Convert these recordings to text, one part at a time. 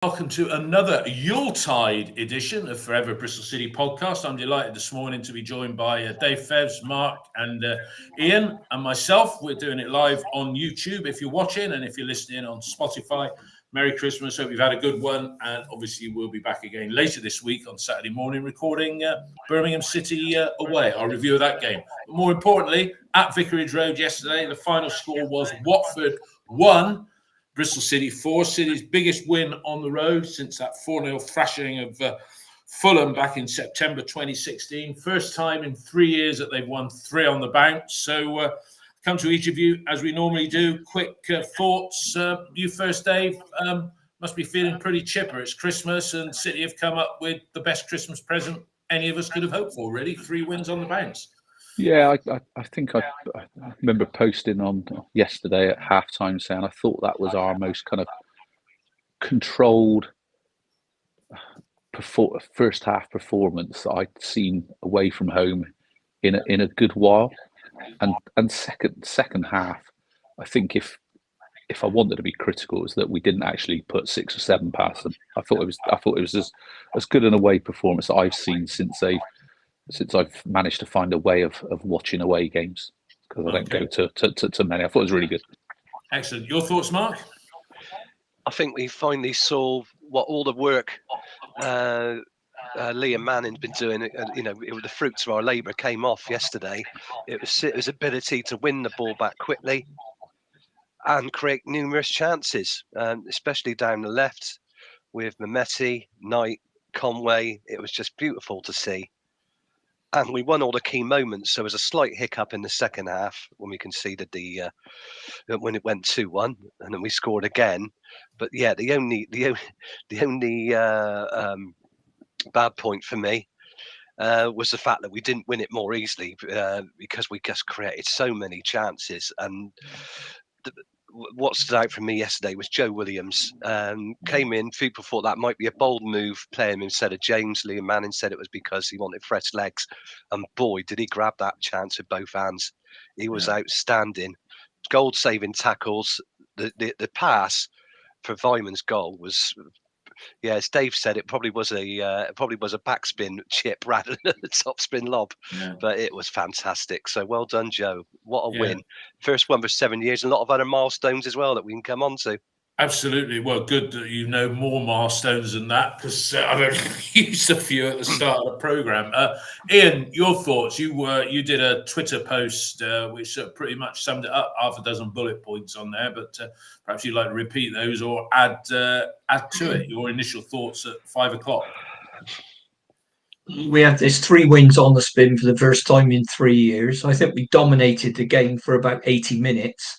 Welcome to another Yuletide edition of Forever Bristol City podcast. I'm delighted this morning to be joined by Dave Fevs, Mark, and Ian, and myself. We're doing it live on YouTube if you're watching, and if you're listening on Spotify. Merry Christmas. Hope you've had a good one, and obviously we'll be back again later this week on Saturday morning recording Birmingham City away, our review of that game. But more importantly, at Vicarage Road yesterday, the final score was Watford 1, Bristol City 4, City's biggest win on the road since that 4-0 thrashing of Fulham back in September 2016. First time in 3 years that they've won 3 on the bounce. So come to each of you, as we normally do, quick thoughts. You first, Dave. Must be feeling pretty chipper. It's Christmas and City have come up with the best Christmas present any of us could have hoped for, really. 3 wins on the bounce. Yeah, I think I remember posting on yesterday at halftime saying I thought that was our most kind of controlled first half performance that I'd seen away from home in a good while, and second half, I think if I wanted to be critical, is that we didn't actually put 6 or 7 past them. I thought it was as good an away performance that I've seen since I've managed to find a way of watching away games, because I don't go to many. I thought it was really good. Excellent. Your thoughts, Mark? I think we finally saw what all the work Liam Manning's been doing. The fruits of our labour came off yesterday. It was his ability to win the ball back quickly and create numerous chances, especially down the left with Mehmeti, Knight, Conway. It was just beautiful to see. And we won all the key moments. So there was a slight hiccup in the second half when we conceded when it went 2-1, and then we scored again. But yeah, the only bad point for me was the fact that we didn't win it more easily because we just created so many chances. And what stood out for me yesterday was Joe Williams. Came in, people thought that might be a bold move, playing him instead of James. Liam Manning said it was because he wanted fresh legs. And boy, did he grab that chance with both hands. He was outstanding. Goal-saving tackles. The pass for Weimann's goal was, as Dave said, it probably was a backspin chip rather than a topspin lob, but it was fantastic. So well done, Joe. What a win! First one for 7 years, and a lot of other milestones as well that we can come on to. Absolutely. Well, good that you know more milestones than that, because I've only used a few at the start of the programme. Ian, your thoughts? You did a Twitter post which pretty much summed it up, half a dozen bullet points on there, but perhaps you'd like to repeat those or add to it your initial thoughts at 5 o'clock. We had this 3 wins on the spin for the first time in 3 years. I think we dominated the game for about 80 minutes.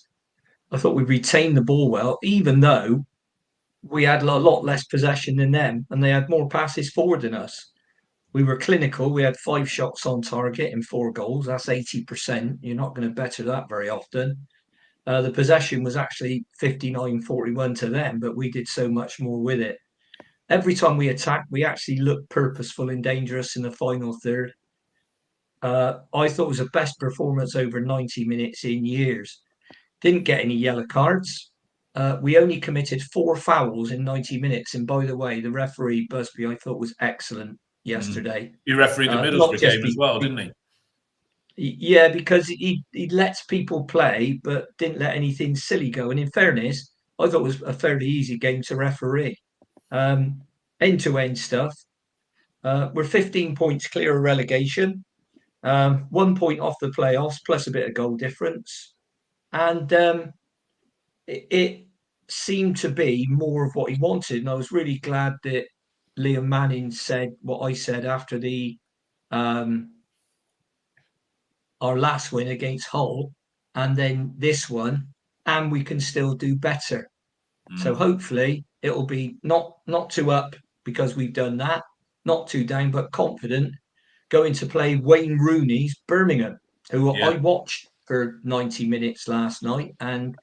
I thought we retained the ball well, even though we had a lot less possession than them, and they had more passes forward than us. We were clinical. We had 5 shots on target and 4 goals. That's 80%. You're not going to better that very often. The possession was actually 59-41 to them, but we did so much more with it. Every time we attacked, we actually looked purposeful and dangerous in the final third. I thought it was the best performance over 90 minutes in years. Didn't get any yellow cards. We only committed 4 fouls in 90 minutes. And by the way, the referee, Busby, I thought was excellent yesterday. He refereed the Middlesbrough game as well, didn't he? Yeah, because he lets people play, but didn't let anything silly go. And in fairness, I thought it was a fairly easy game to referee. End-to-end stuff. We're 15 points clear of relegation. 1 point off the playoffs, plus a bit of goal difference. And it seemed to be more of what he wanted. And I was really glad that Liam Manning said what I said after our last win against Hull, and then this one, and we can still do better. So hopefully it'll be not too up because we've done that, not too down, but confident going to play Wayne Rooney's Birmingham, who I watched for 90 minutes last night, and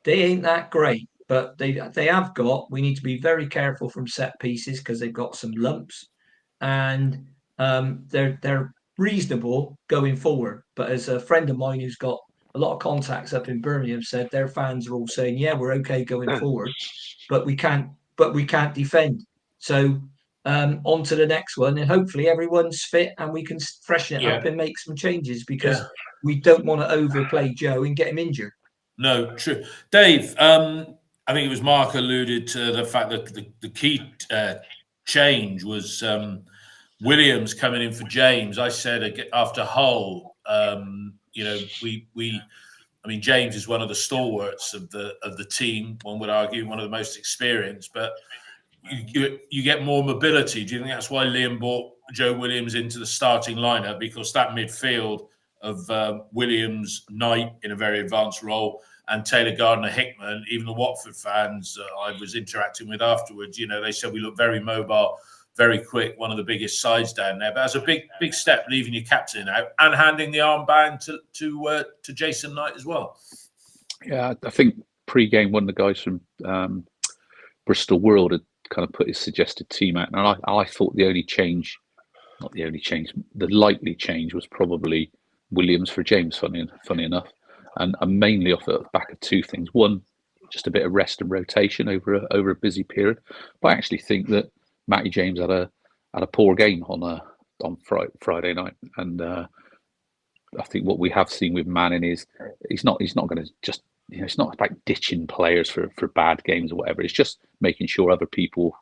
they ain't that great, but they have got. We need to be very careful from set pieces because they've got some lumps, and they're reasonable going forward. But as a friend of mine who's got a lot of contacts up in Birmingham said, their fans are all saying, yeah, we're okay going forward, but we can't but we can't defend. So on to the next one, and hopefully everyone's fit and we can freshen it up and make some changes, because we don't want to overplay Joe and get him injured. No, true. Dave, I think it was Mark alluded to the fact that the key change was Williams coming in for James. I said after Hull, I mean, James is one of the stalwarts of the team. One would argue one of the most experienced, but you get more mobility. Do you think that's why Liam brought Joe Williams into the starting lineup? Because that midfield of Williams, Knight in a very advanced role, and Taylor Gardner-Hickman, even the Watford fans I was interacting with afterwards, they said we look very mobile, very quick, one of the biggest sides down there. But that's a big step, leaving your captain out and handing the armband to Jason Knight as well. Yeah, I think pre-game one of the guys from Bristol World had kind of put his suggested team out, and I thought the likely change was probably Williams for James, funny enough, and mainly off the back of two things. One, just a bit of rest and rotation over a busy period. But I actually think that Matty James had a poor game on Friday night, and I think what we have seen with Manning is he's not going to just, it's not about ditching players for bad games or whatever. It's just making sure other people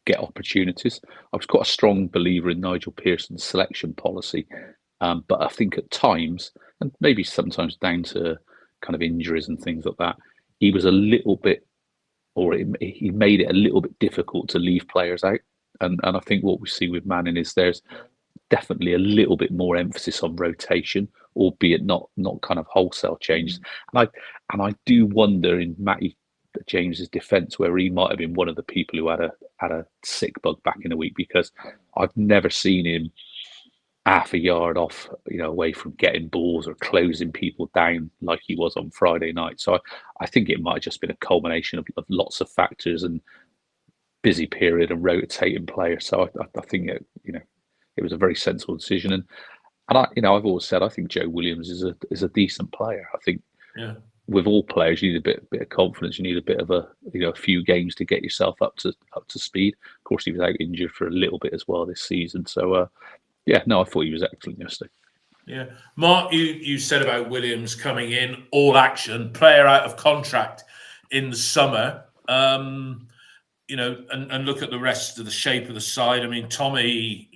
get opportunities. I was quite a strong believer in Nigel Pearson's selection policy, but I think at times, and maybe sometimes down to kind of injuries and things like that, he was a little bit, or he made it a little bit difficult to leave players out. And I think what we see with Manning is there's definitely a little bit more emphasis on rotation, albeit not kind of wholesale changes. And I do wonder in Matty James's defence where he might have been one of the people who had a sick bug back in the week, because I've never seen him half a yard off, away from getting balls or closing people down like he was on Friday night. So I think it might have just been a culmination of lots of factors and busy period and rotating players. So I think it was a very sensible decision. And I've always said I think Joe Williams is a decent player. I think with all players you need a bit of confidence. You need a bit of a few games to get yourself up to speed. Of course, he was out injured for a little bit as well this season. So I thought he was excellent yesterday. Yeah, Mark, you said about Williams coming in all action, player out of contract in the summer. And look at the rest of the shape of the side. I mean, Tommy,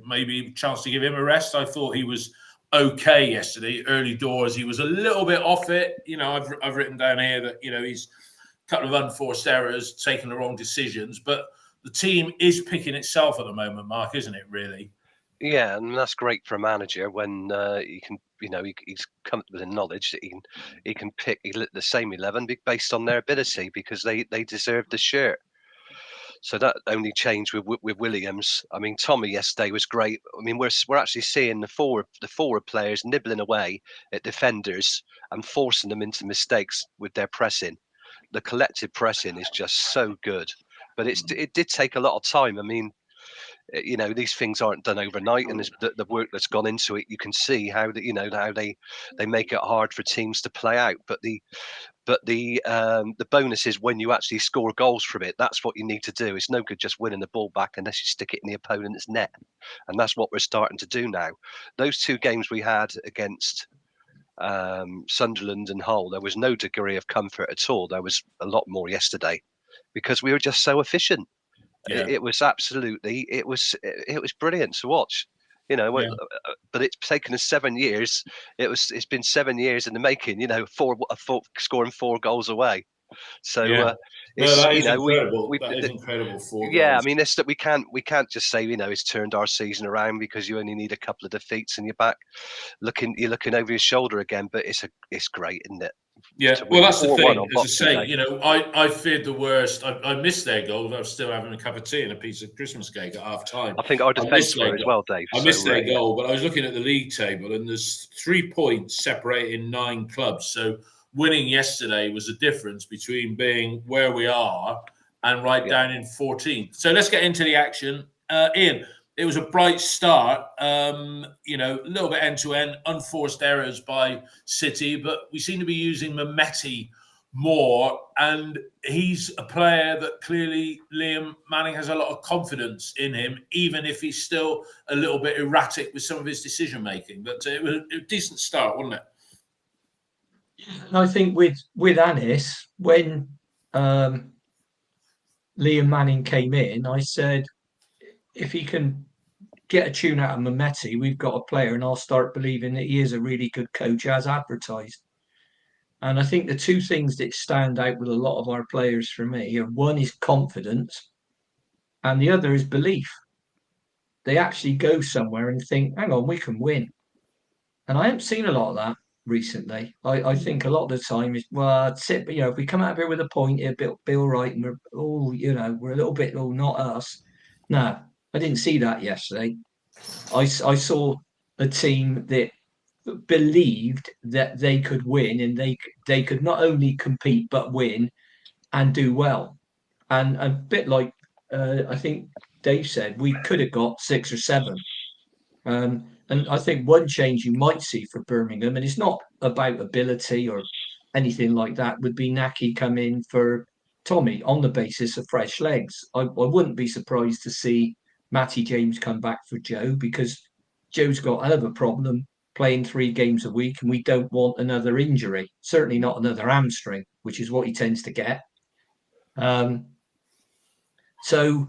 maybe a chance to give him a rest. I thought he was okay yesterday. Early doors, he was a little bit off it. I've written down here that, he's a couple of unforced errors, taking the wrong decisions. But the team is picking itself at the moment, Mark, isn't it, really? Yeah, and that's great for a manager when he can, he's come with the knowledge that he can pick the same 11 based on their ability, because they deserve the shirt. So that only changed with Williams. I mean, Tommy yesterday was great. I mean, we're actually seeing the forward players nibbling away at defenders and forcing them into mistakes with their pressing. The collective pressing is just so good, but it did take a lot of time. I mean, these things aren't done overnight, and the work that's gone into it, you can see how how they make it hard for teams to play out. But the bonus is when you actually score goals from it. That's what you need to do. It's no good just winning the ball back unless you stick it in the opponent's net, and that's what we're starting to do now. Those two games we had against Sunderland and Hull, there was no degree of comfort at all. There was a lot more yesterday because we were just so efficient. Yeah. It was absolutely, it was brilliant to watch, but it's taken us 7 years. It's been 7 years in the making, scoring 4 goals away. So that is incredible. That is incredible. 4 goals. I mean, it's that we can't just say, it's turned our season around because you only need a couple of defeats and you're back you're looking over your shoulder again. But it's great, isn't it? Yeah, well, that's the thing. As I say, I feared the worst. I missed their goal. I was still having a cup of tea and a piece of Christmas cake at half time. I think our defence were as well, Dave. I missed their goal, but I was looking at the league table and there's 3 points separating 9 clubs. So winning yesterday was the difference between being where we are and down in 14th. So let's get into the action. Ian, it was a bright start, a little bit end-to-end, unforced errors by City, but we seem to be using Mehmeti more, and he's a player that clearly Liam Manning has a lot of confidence in him, even if he's still a little bit erratic with some of his decision making. But it was a decent start, wasn't it? And I think with Anis, when Liam Manning came in, I said, if he can get a tune out of Mehmeti, we've got a player, and I'll start believing that he is a really good coach as advertised. And I think the two things that stand out with a lot of our players for me are, one is confidence and the other is belief. They actually go somewhere and think, hang on, we can win. And I haven't seen a lot of that recently. I think a lot of the time is, well, that's it. But, if we come out here with a point, it'll be all right. And we're a little bit, not us. No, I didn't see that yesterday. I saw a team that believed that they could win, and they could not only compete but win and do well. And a bit like I think Dave said, we could have got 6 or 7. And I think one change you might see for Birmingham, and it's not about ability or anything like that, would be Naki come in for Tommy on the basis of fresh legs. I wouldn't be surprised to see Matty James come back for Joe, because Joe's got a hell of a problem playing 3 games a week, and we don't want another injury, certainly not another hamstring, which is what he tends to get. So,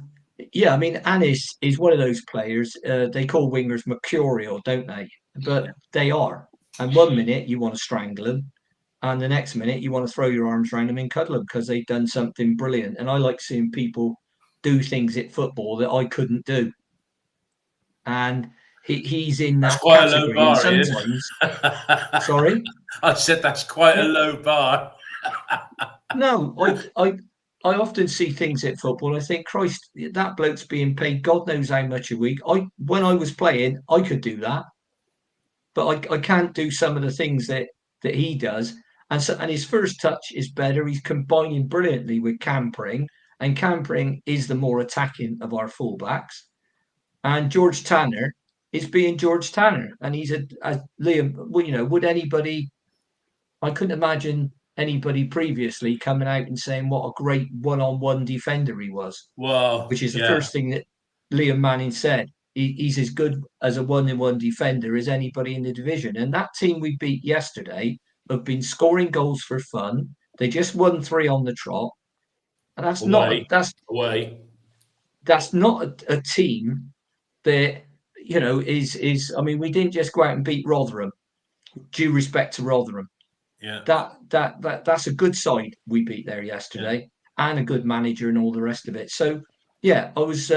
yeah, I mean, Anis is one of those players. They call wingers mercurial, don't they? But they are. And 1 minute you want to strangle them, and the next minute you want to throw your arms around them and cuddle them because they've done something brilliant. And I like seeing people do things at football that I couldn't do. And he's in that category. Bar, sometimes, sorry, I said that's quite a low bar. No, I often see things at football. I think, Christ, that bloke's being paid God knows how much a week. When I was playing, I could do that, but I can't do some of the things that he does. And his first touch is better. He's combining brilliantly with Campering, and Campering is the more attacking of our fullbacks. And George Tanner is being George Tanner, and he's a Liam. Would anybody? I couldn't imagine anybody previously coming out and saying what a great one-on-one defender he was. Well, which is the first thing that Liam Manning said. He's as good as a one-on-one defender as anybody in the division. And that team we beat yesterday have been scoring goals for fun. They just won 3 on the trot, and that's not a team that is. I mean, we didn't just go out and beat Rotherham. Due respect to Rotherham. Yeah. That's a good side we beat there yesterday, and a good manager and all the rest of it. So yeah, I was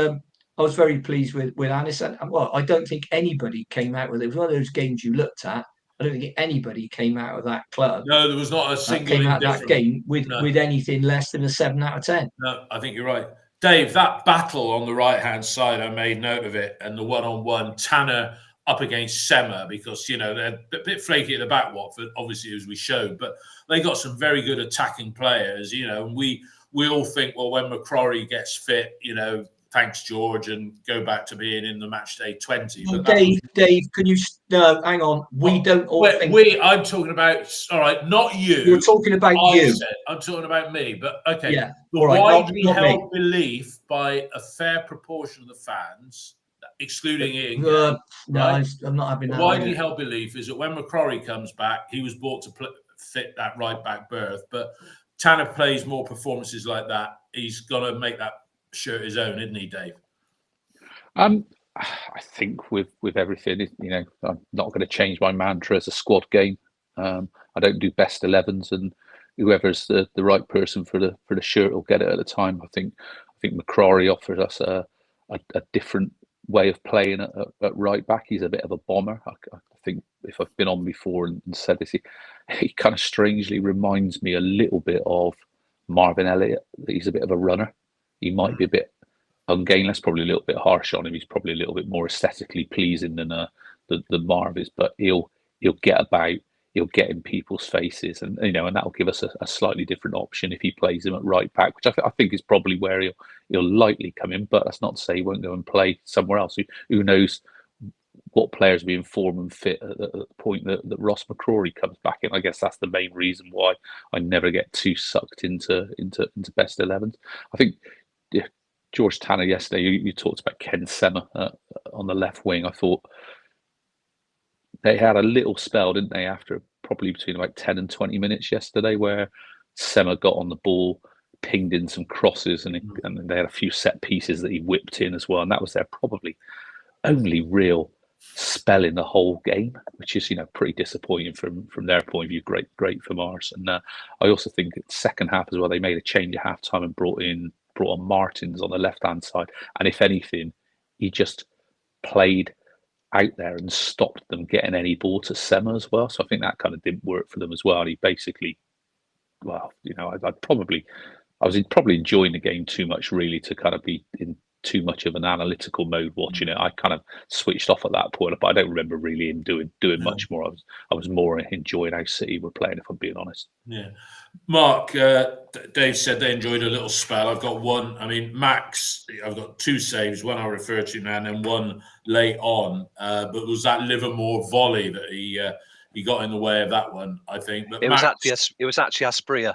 very pleased with Anis. And, well, I don't think anybody came out with it. It was one of those games you looked at. I don't think anybody came out of that club. No, there was not a single came out of that game with anything less than a 7 out of 10. No, I think you're right. Dave, that battle on the right-hand side, I made note of it, and the one-on-one, Tanner up against Sema, because, they're a bit flaky at the back, Watford, obviously, as we showed, but they got some very good attacking players, and we all think, well, when McCrory gets fit, thanks, George, and go back to being in the match day 20. But Dave, can you hang on? We don't all think. I'm talking about, all right, not you. You're talking about you. I'm talking about me, but okay. Yeah. The widely held belief by a fair proportion of the fans, excluding Ian. No, right? I'm not having that. The widely held belief is that when McCrory comes back, he was brought to fit that right back berth. But Tanner plays more performances like that. He's got to make that shirt his own, isn't he, Dave? I think with everything, I'm not going to change my mantra as a squad game. I don't do best 11s, and whoever's the right person for the shirt will get it at the time. I think McCrory offers us a different way of playing at right back. He's a bit of a bomber. I think if I've been on before and said this, he kind of strangely reminds me a little bit of Marvin Elliott. He's a bit of a runner. He might be a bit ungainly. That's probably a little bit harsh on him. He's probably a little bit more aesthetically pleasing than the Marv is, but he'll get about. He'll get in people's faces, and and that'll give us a slightly different option if he plays him at right back, which I think is probably where he'll likely come in. But that's not to say he won't go and play somewhere else. Who knows what players be in form and fit at the point that Ross McCrory comes back in. I guess that's the main reason why I never get too sucked into best 11s. I think George Tanner yesterday, you talked about Ken Sema on the left wing. I thought they had a little spell, didn't they, after probably between about 10 and 20 minutes yesterday, where Sema got on the ball, pinged in some crosses, and they had a few set pieces that he whipped in as well. And that was their probably only real spell in the whole game, which is pretty disappointing from their point of view. Great from ours. And I also think second half as well, they made a change at half time and brought on Martins on the left hand side. And if anything, he just played out there and stopped them getting any ball to Sema as well. So I think that kind of didn't work for them as well. And he basically, I was probably enjoying the game too much really to kind of be in too much of an analytical mode watching it. I kind of switched off at that point, but I don't remember really him doing much more. I was more enjoying how City were playing, if I'm being honest. Yeah. Mark, Dave said they enjoyed a little spell. I've got one. I mean, Max, I've got two saves, one I'll refer to now and then one late on. But it was that Livermore volley that he got in the way of that one, I think. But it was actually Aspria.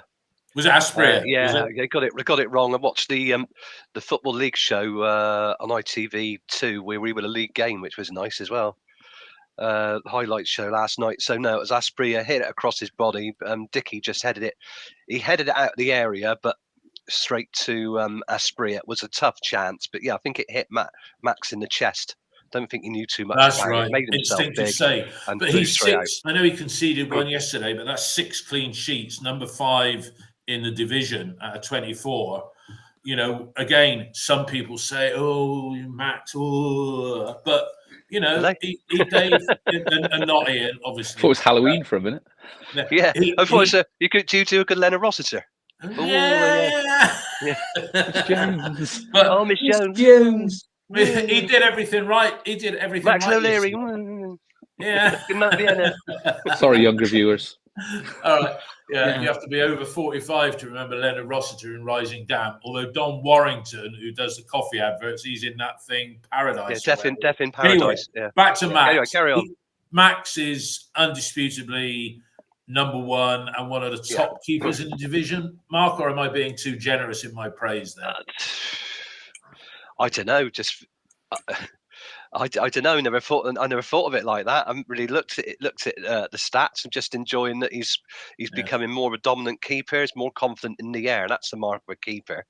Was it Aspria? Yeah, they got it wrong. I watched the Football League show on ITV2 where we were a league game, which was nice as well. Highlight show last night. So no, it was Aspria, hit it across his body. Dickey just headed it. He headed it out of the area, but straight to Aspria. It was a tough chance, but yeah, I think it hit Max in the chest. Don't think he knew too much that's about right. it. Made himself big. Say. And but he's six. I know he conceded one yesterday, but that's 6 clean sheets, number 5 in the division at 24. Again, some people say, "Oh, Max," but Dave and not Ian, obviously. I thought it was Halloween for a minute. Yeah, I thought you could do a good Leonard Rossiter. Yeah. Miss Jones. But, Miss Jones. He did everything right. He did everything Max right. O'Leary. Yeah. Sorry, younger viewers. All right. Yeah, you have to be over 45 to remember Leonard Rossiter in Rising Damp. Although Don Warrington, who does the coffee adverts, he's in that thing, Paradise. Yeah, Deaf in Paradise. Anyway, back to Max. Anyway, carry on. Max is undisputably number 1 and one of the top keepers in the division. Mark, or am I being too generous in my praise there? I don't know. I don't know. I never thought of it like that. I haven't really looked at the stats. I'm just enjoying that he's becoming more of a dominant keeper. He's more confident in the air. That's the mark of a keeper.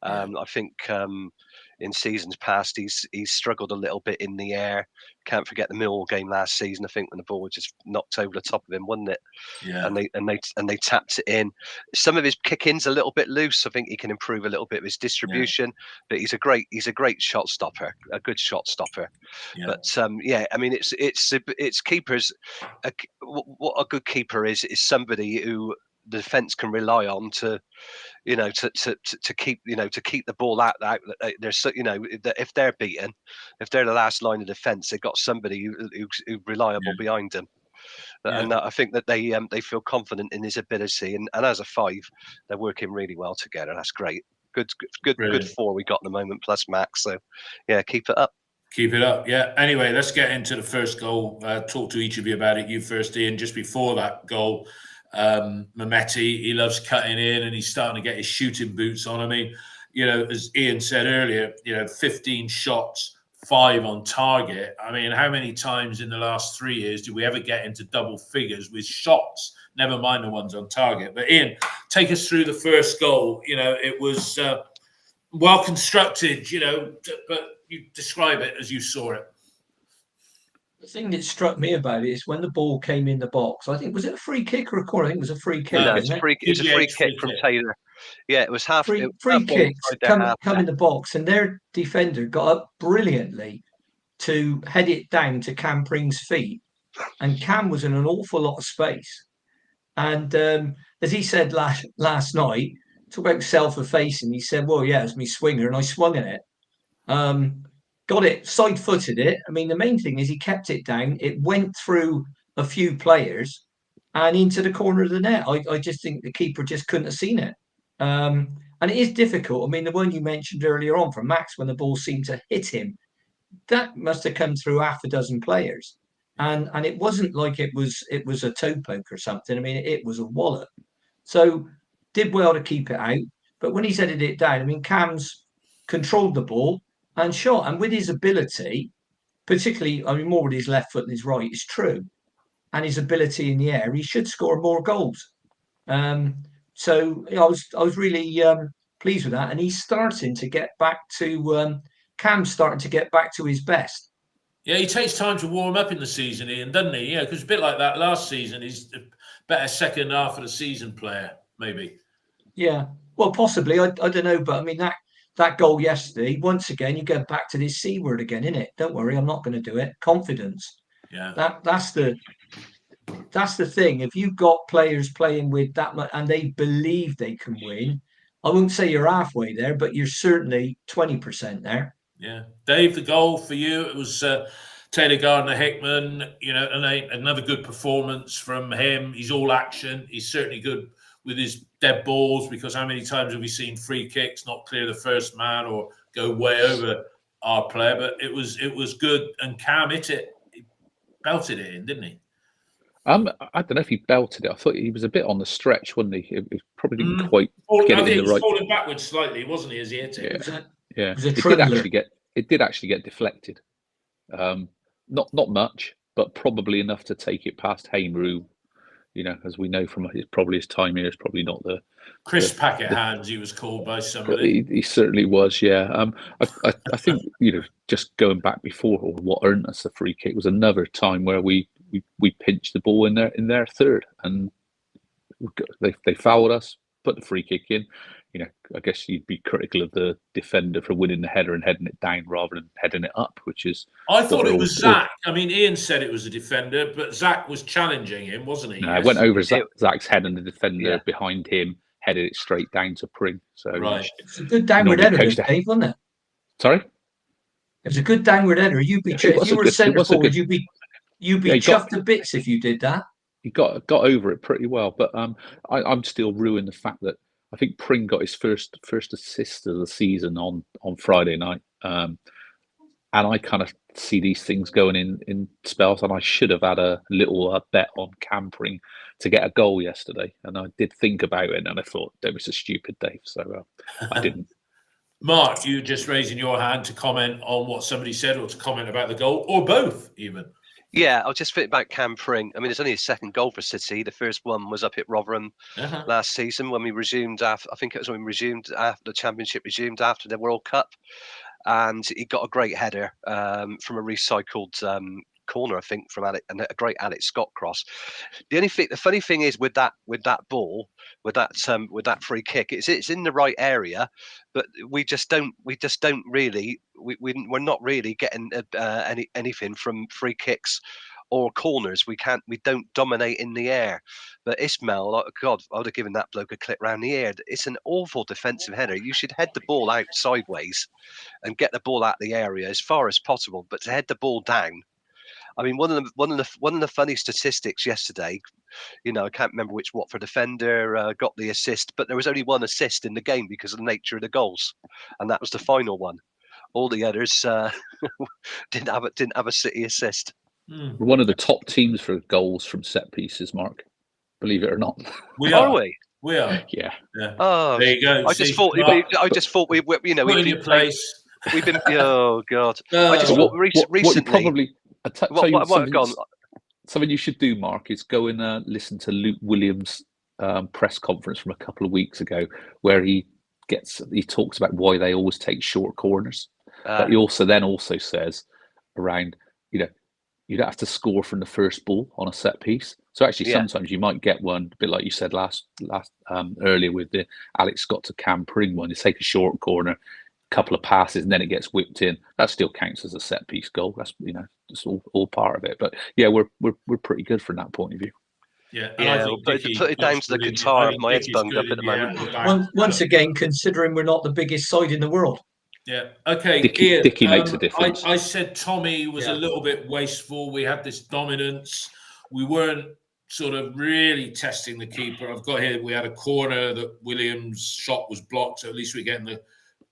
I think in seasons past he's struggled a little bit in the air. Can't forget the Millwall game last season. I think when the ball was just knocked over the top of him, wasn't it? Yeah. And they tapped it in. Some of his kick-ins a little bit loose. I think he can improve a little bit of his distribution. But he's a great shot stopper, a good shot stopper. Yeah. But I mean it's keepers. What a good keeper is somebody who the defence can rely on to keep the ball out. There's if they're beaten, if they're the last line of defence, they've got somebody who's reliable behind them. And I think that they feel confident in his ability, and as a 5, they're working really well together. That's great. Good 4 we got at the moment, plus Max. So yeah, keep it up. Keep it up. Yeah. Anyway, let's get into the first goal. Talk to each of you about it. You first, Ian. Just before that goal. Mehmeti, he loves cutting in and he's starting to get his shooting boots on. I mean, as Ian said earlier, 15 shots, 5 on target. I mean, how many times in the last 3 years did we ever get into double figures with shots, never mind the ones on target? But Ian, take us through the first goal. It was well constructed, but you describe it as you saw it. The thing that struck me about it is when the ball came in the box. I think, was it a free kick or a corner? I think it was a free kick. No, it's a free kick from Taylor. Yeah, it was free kicks come in the box, and their defender got up brilliantly to head it down to Cam Pring's feet, and Cam was in an awful lot of space. And as he said last night, talk about self-effacing. He said, "Well, yeah, it's me swinger, and I swung at it." Got it, side-footed it. I mean, the main thing is he kept it down. It went through a few players and into the corner of the net. I just think the keeper just couldn't have seen it. And it is difficult. I mean, the one you mentioned earlier on from Max, when the ball seemed to hit him that must have come through half a dozen players, and it wasn't like it was a toe poke or something. I mean, it was a wallop. So did well to keep it out, but when he's headed it down, I mean, Cam's controlled the ball and shot, and with his ability, particularly, I mean, more with his left foot than his right, is true, and his ability in the air, he should score more goals. So I was really pleased with that, and he's starting to get back to Cam's starting to get back to his best. Yeah, he takes time to warm up in the season, Ian, doesn't he? Yeah, because a bit like that last season, he's a better second half of the season player, maybe. Yeah, well, possibly. I don't know, but I mean that goal yesterday. Once again, you go back to this C word again, innit? Don't worry, I'm not going to do it. Confidence. Yeah. That's the thing. If you've got players playing with that much and they believe they can win, I won't say you're halfway there, but you're certainly 20% there. Yeah. Dave, the goal for you, it was Taylor Gardner-Hickman, and another good performance from him. He's all action. He's certainly good with his dead balls, because how many times have we seen free kicks not clear the first man or go way over our player? But it was good, and Cam hit it. He belted it in, didn't he? I don't know if he belted it. I thought he was a bit on the stretch, wasn't he? He probably didn't quite get it in the right. Falling backwards slightly, wasn't he, as he hit it? Yeah. It did actually get deflected. Not much, but probably enough to take it past Hamer, who, as we know from his time here, is probably not the Chris Packet hands. He was called by somebody. He certainly was. Yeah. I think just going back before, or what earned us the free kick was another time where we pinched the ball in their third, and they fouled us, put the free kick in. I guess you'd be critical of the defender for winning the header and heading it down rather than heading it up, which is. I thought it was Zach. I mean, Ian said it was a defender, but Zach was challenging him, wasn't he? No, it went over Zach's head, and the defender behind him headed it straight down to Pring. So right, it's a good downward header, Dave, wasn't it? Sorry, it was a good downward header. If you were centre forward, you'd be chuffed to bits if you did that. He got over it pretty well, but I'm still ruining the fact that I think Pring got his first assist of the season on Friday night, and I kind of see these things going in spells, and I should have had a little bet on Cam Pring to get a goal yesterday, and I did think about it, and I thought that was a stupid, Dave, so I didn't. Mark, you just raising your hand to comment on what somebody said, or to comment about the goal, or both even. Yeah, I'll just fit back Cam Pring. I mean, it's only his second goal for City. The first one was up at Rotherham last season when we resumed after. I think it was when we resumed after the Championship resumed after the World Cup, and he got a great header from a recycled corner, I think, from Alex, and a great Alex Scott cross. The funny thing is with that ball, with that free kick, it's in the right area, but we're not really getting anything from free kicks or corners. We don't dominate in the air. But Ismail, God, I would have given that bloke a clip round the ear. It's an awful defensive header. You should head the ball out sideways and get the ball out of the area as far as possible. But to head the ball down, I mean, one of the funny statistics yesterday, I can't remember which Watford defender got the assist, but there was only one assist in the game because of the nature of the goals, and that was the final one. All the others didn't have a City assist. We're one of the top teams for goals from set pieces, Mark. Believe it or not. We are. We are. Yeah. Oh, there you go. I just thought we put in your place. We've been. Oh God. I just thought recently. Something you should do, Mark, is go and listen to Luke Williams' press conference from a couple of weeks ago, where he talks about why they always take short corners. But he also says around, you don't have to score from the first ball on a set piece. So actually, sometimes you might get one, a bit like you said last earlier with the Alex Scott to Cam Pring one. You take a short corner, couple of passes, and then it gets whipped in. That still counts as a set piece goal. That's just all part of it. But yeah, we're pretty good from that point of view. Yeah, but to put it down to the guitar, my head's bunged up at the moment. Once again, considering we're not the biggest side in the world. Yeah. Okay. Dicky makes a difference. I said Tommy was a little bit wasteful. We had this dominance. We weren't sort of really testing the keeper. I've got here. We had a corner that Williams' shot was blocked. So at least we're getting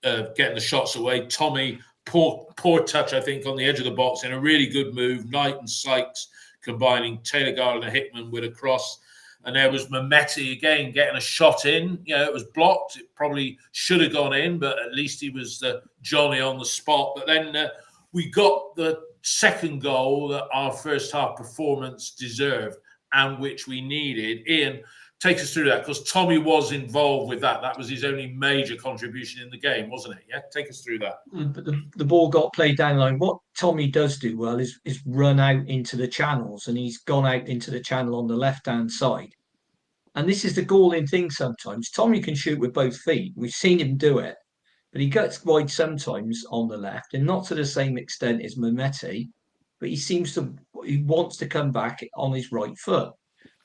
the shots away. Tommy poor touch, I think, on the edge of the box, and a really good move. Knight and Sykes combining, Taylor Garland and Hickman with a cross. And there was Mehmeti again getting a shot in. It was blocked. It probably should have gone in, but at least he was Johnny on the spot. But then we got the second goal that our first half performance deserved and which we needed. Ian, take us through that, because Tommy was involved with that. That was his only major contribution in the game, wasn't it? Yeah, take us through that. The ball got played down the line. What Tommy does do well is run out into the channels, and he's gone out into the channel on the left-hand side. And this is the galling thing sometimes. Tommy can shoot with both feet. We've seen him do it, but he gets wide sometimes on the left, and not to the same extent as Mehmeti, but he wants to come back on his right foot.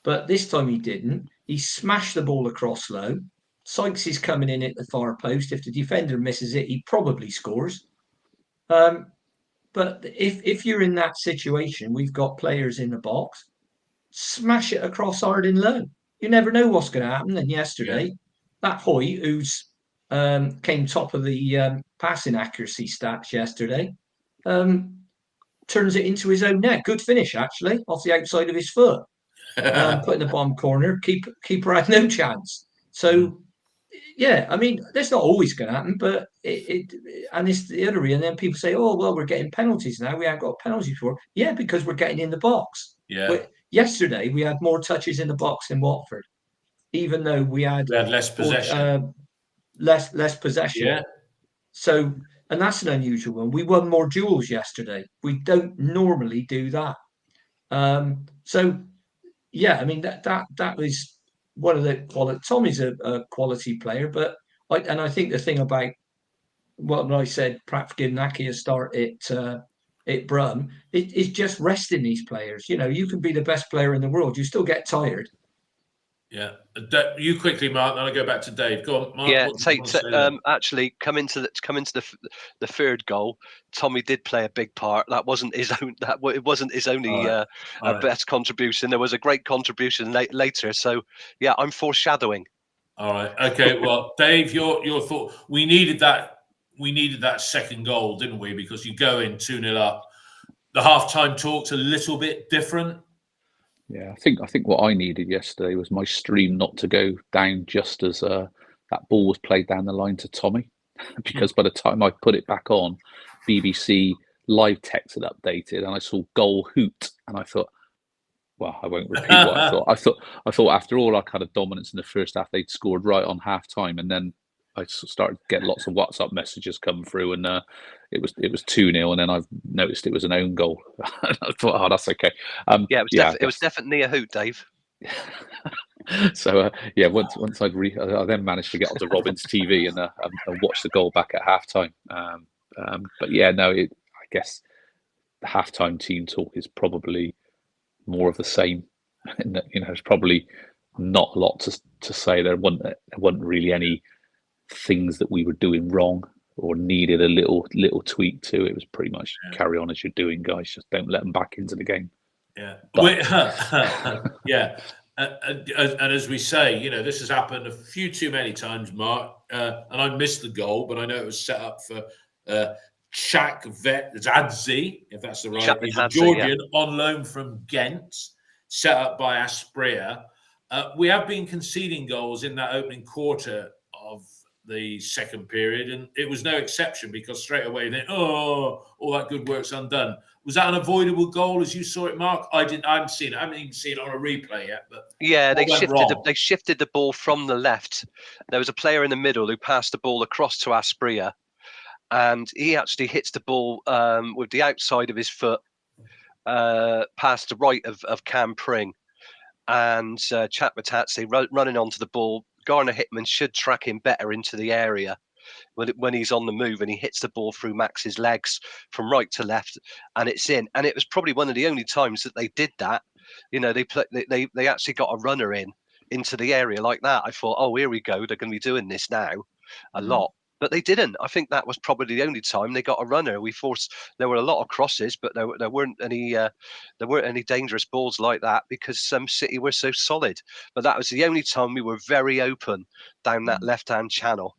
But this time he didn't. He smashed the ball across low. Sykes is coming in at the far post. If the defender misses it, he probably scores. But if you're in that situation, we've got players in the box, smash it across hard and low. You never know what's going to happen. And yesterday, that Hoy, who's came top of the passing accuracy stats yesterday, turns it into his own net. Good finish, actually, off the outside of his foot. Put in the bottom corner. Keeper had no chance. So, yeah, I mean, that's not always going to happen, but and it's the other way. And then people say, "Oh, well, we're getting penalties now. We haven't got penalties before." Yeah, because we're getting in the box. Yeah. Yesterday we had more touches in the box than Watford, even though we had less possession. Less possession. Yeah. So, and that's an unusual one. We won more duels yesterday. We don't normally do that. So, yeah, I mean that was one of the quality. Tommy's a quality player, but I think the thing about what I said, perhaps giving Naki a start at Brum, it's just resting these players. You can be the best player in the world, you still get tired. Yeah, you quickly, Mark. Then I go back to Dave. Go on, Mark. Yeah, actually, come into the third goal. Tommy did play a big part. That wasn't his own. It wasn't his only best contribution. There was a great contribution later. So yeah, I'm foreshadowing. All right. Okay. Well, Dave, your thought. We needed that second goal, didn't we? Because you go in 2-0 up. The halftime talk's a little bit different. Yeah, I think what I needed yesterday was my stream not to go down just as that ball was played down the line to Tommy, because by the time I put it back on, BBC live text had updated, and I saw goal hoot, and I thought, well, I won't repeat what I thought. I thought after all our kind of dominance in the first half, they'd scored right on half time, and then I started to get lots of WhatsApp messages come through, and it was 2-0, and then I've noticed it was an own goal. I thought, oh, that's okay. It was definitely a hoot, Dave. So once I then managed to get onto Robin's TV and watch the goal back at halftime. But yeah, no, I guess the halftime team talk is probably more of the same. There's probably not a lot to say. There wasn't really any things that we were doing wrong or needed a little tweak to. It was pretty much carry on as you're doing, guys. Just don't let them back into the game. Yeah. Yeah. And as we say, this has happened a few too many times, Mark. And I missed the goal, but I know it was set up for Shaq Zadzi, if that's the right. He's a Georgian on loan from Ghent, set up by Aspria. We have been conceding goals in that opening quarter of the second period, and it was no exception, because straight away all that good work's undone. Was that an avoidable goal as you saw it, Mark? I haven't seen it. I haven't even seen it on a replay yet. But yeah, they shifted the ball from the left. There was a player in the middle who passed the ball across to Aspria, and he actually hits the ball with the outside of his foot past the right of Cam Pring, and Chatmatazzi running onto the ball. Garner Hickman should track him better into the area when he's on the move, and he hits the ball through Max's legs from right to left, and it's in. And it was probably one of the only times that they did that. They actually got a runner into the area like that. I thought, oh, here we go. They're going to be doing this now a lot. but they didn't. I think that was probably the only time they got a runner. There were a lot of crosses, but there weren't any dangerous balls like that because City were so solid. But that was the only time we were very open down that left-hand channel.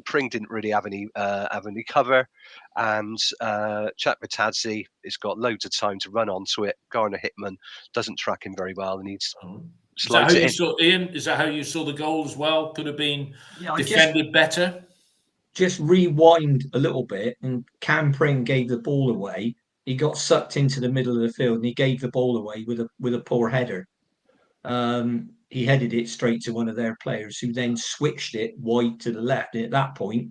Pring didn't really have any cover, and Chuck Batadze has got loads of time to run onto it. Garner Hickman doesn't track him very well, and he's slides it in. Ian, is that how you saw the goal as well? Could have been defended better. Just rewind a little bit, and Cam Pring gave the ball away. He got sucked into the middle of the field, and he gave the ball away with a poor header. He headed it straight to one of their players, who then switched it wide to the left. And at that point,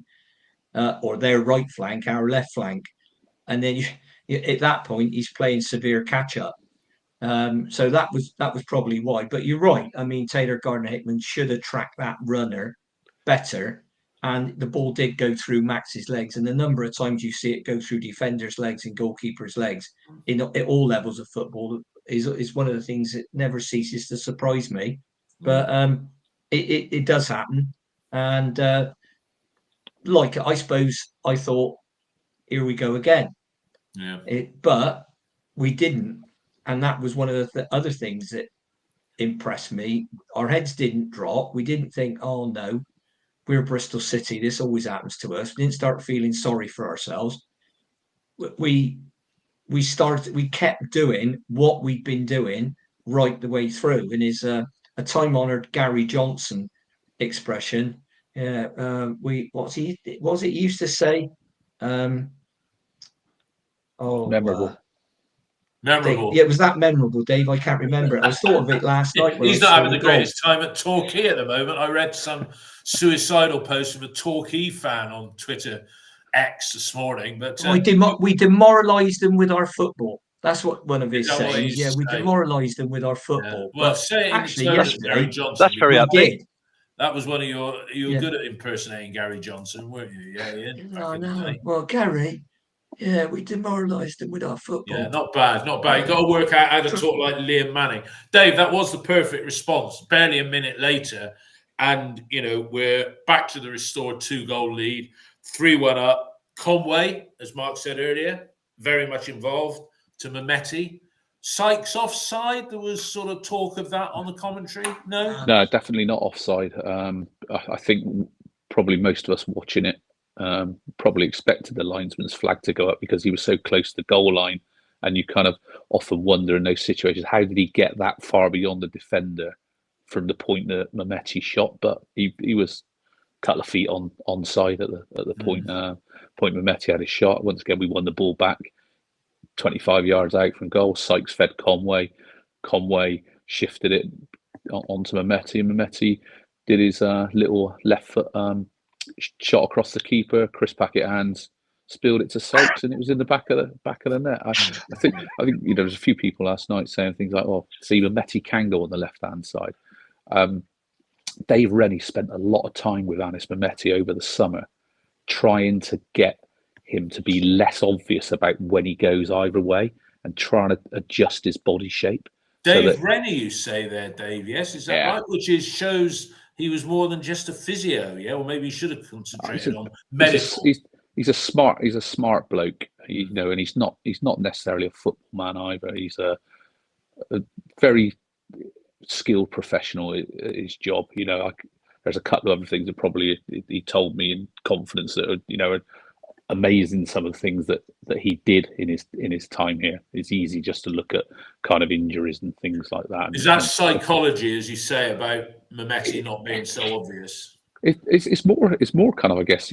or their right flank, our left flank, and then at that point he's playing severe catch up. So that was probably why. But you're right. I mean, Taylor Gardner-Hickman should have tracked that runner better, and the ball did go through Max's legs. And the number of times you see it go through defenders' legs and goalkeepers' legs at all levels of football is one of the things that never ceases to surprise me. But it does happen, and I suppose I thought, here we go again. Yeah. But we didn't. And that was one of the other things that impressed me. Our heads didn't drop. We didn't think, oh no, we're Bristol City, this always happens to us. We didn't start feeling sorry for ourselves. We kept doing what we'd been doing right the way through. And is a time-honoured Gary Johnson expression. What was it used to say? Memorable. Memorable. Dave, it was that memorable, Dave. I can't remember it. I was thought of it last night. He's not having the greatest time at Torquay at the moment. I read some suicidal post from a Torquay fan on Twitter X this morning. But we demoralised them with our football. That's what one of his sayings. Yeah, we demoralised them with our football. Yeah. Well, say it actually, yesterday, Gary Johnson. That's very upbeat. That was one of you were good at impersonating Gary Johnson, weren't you? Yeah. No. Well, Gary. Yeah, we demoralised them with our football. Yeah, not bad. You've got to work out how to talk like Liam Manning. Dave, that was the perfect response. Barely a minute later, and we're back to the restored 2-goal lead, 3-1 up. Conway, as Mark said earlier, very much involved. To Mehmeti. Sykes offside. There was sort of talk of that on the commentary. No, definitely not offside. I think probably most of us watching it probably expected the linesman's flag to go up because he was so close to the goal line, and you kind of often wonder in those situations, how did he get that far beyond the defender from the point that Mehmeti shot? But he was a couple of feet onside at the point Mehmeti had his shot. Once again, we won the ball back 25 yards out from goal. Sykes fed Conway shifted it onto Mehmeti, and Mehmeti did his little left foot shot across the keeper, crisp packet hands, spilled it to Sykes, and it was in the back of the net. I think there was a few people last night saying things like, "Oh, see, Mehmeti can go on the left hand side." Dave Rennie spent a lot of time with Anis Mehmeti over the summer, trying to get him to be less obvious about when he goes either way, and trying to adjust his body shape. Dave Rennie, you say there, Dave? Yes, is that right? Which shows he was more than just a physio, yeah. Or maybe he should have concentrated on medical. He's a smart bloke, and he's not necessarily a football man either. He's a very skilled professional at his job. There's a couple of other things that probably he told me in confidence that are amazing. Some of the things that he did in his time here. It's easy just to look at kind of injuries and things like that. Is that psychology, as you say, about Mehmeti not being so obvious? It's more kind of, I guess,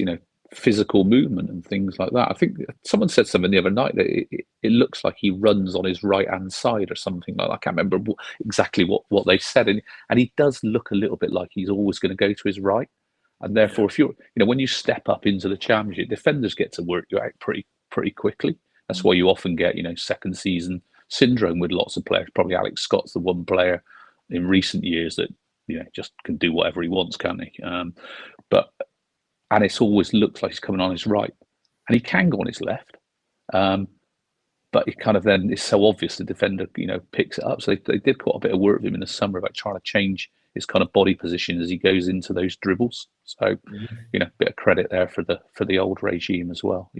physical movement and things like that. I think someone said something the other night that it looks like he runs on his right hand side or something like that. I can't remember exactly what they said, and he does look a little bit like he's always going to go to his right. And therefore, if you're, when you step up into the championship, defenders get to work you out pretty quickly. That's why you often get, second season syndrome with lots of players. Probably Alex Scott's the one player in recent years that, just can do whatever he wants, can't he? But Anis always looks like he's coming on his right, and he can go on his left. But it kind of then is so obvious the defender, picks it up. So they did quite a bit of work with him in the summer about trying to change his kind of body position as he goes into those dribbles. So, bit of credit there for the old regime as well.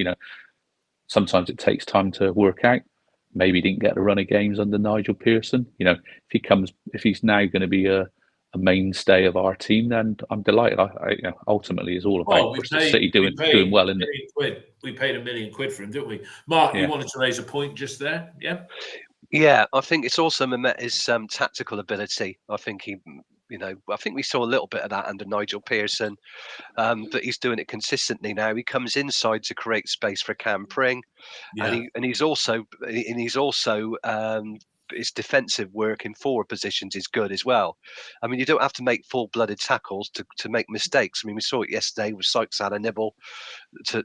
Sometimes it takes time to work out. Maybe he didn't get a run of games under Nigel Pearson. If he's now going to be a mainstay of our team, then I'm delighted. Ultimately, it's all about Bristol City doing well, isn't it? We paid £1 million for him, didn't we? Mark, Yeah. You wanted to raise a point just there, yeah? Yeah, I think it's also his tactical ability. I think I think we saw a little bit of that under Nigel Pearson, but he's doing it consistently now. He comes inside to create space for Cam Pring, and he's also his defensive work in forward positions is good as well. I mean, you don't have to make full-blooded tackles to make mistakes. I mean, we saw it yesterday with Sykes had a nibble to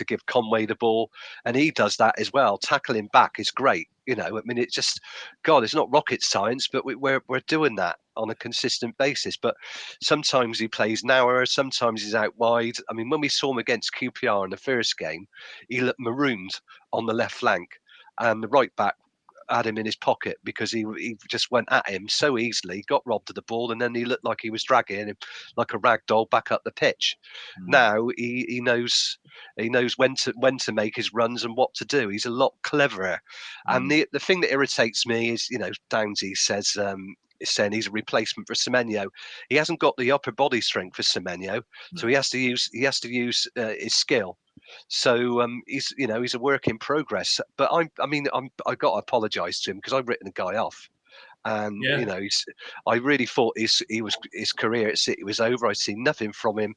give Conway the ball, and he does that as well. Tackling back is great. I mean, it's just, God, it's not rocket science, but we're doing that on a consistent basis. But sometimes he plays narrower, sometimes he's out wide. I mean, when we saw him against QPR in the first game, he looked marooned on the left flank, and the right back had him in his pocket because he just went at him so easily, got robbed of the ball, and then he looked like he was dragging him like a rag doll back up the pitch. Now he knows when to make his runs and what to do. He's a lot cleverer. And the thing that irritates me is, Downsy says is saying he's a replacement for Semenyo. He hasn't got the upper body strength for Semenyo, so he has to use his skill. So he's a work in progress. But I got to apologise to him because I've written the guy off, and I really thought his career at City was over. I see nothing from him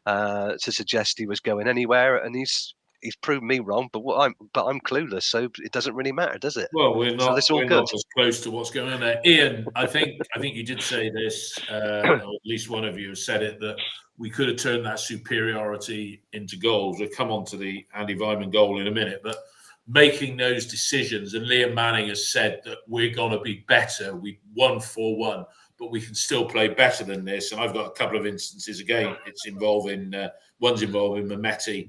to suggest he was going anywhere, and he's proved me wrong. But I'm clueless, so it doesn't really matter, does it? Well, we're not Good. as close to what's going on there. Ian, I think you did say this, or at least one of you has said it, that we could have turned that superiority into goals. We'll come on to the Andy Weimann goal in a minute, but making those decisions, and Liam Manning has said that we're going to be better. We won 4-1, but we can still play better than this. And I've got a couple of instances again. One's involving Mehmeti.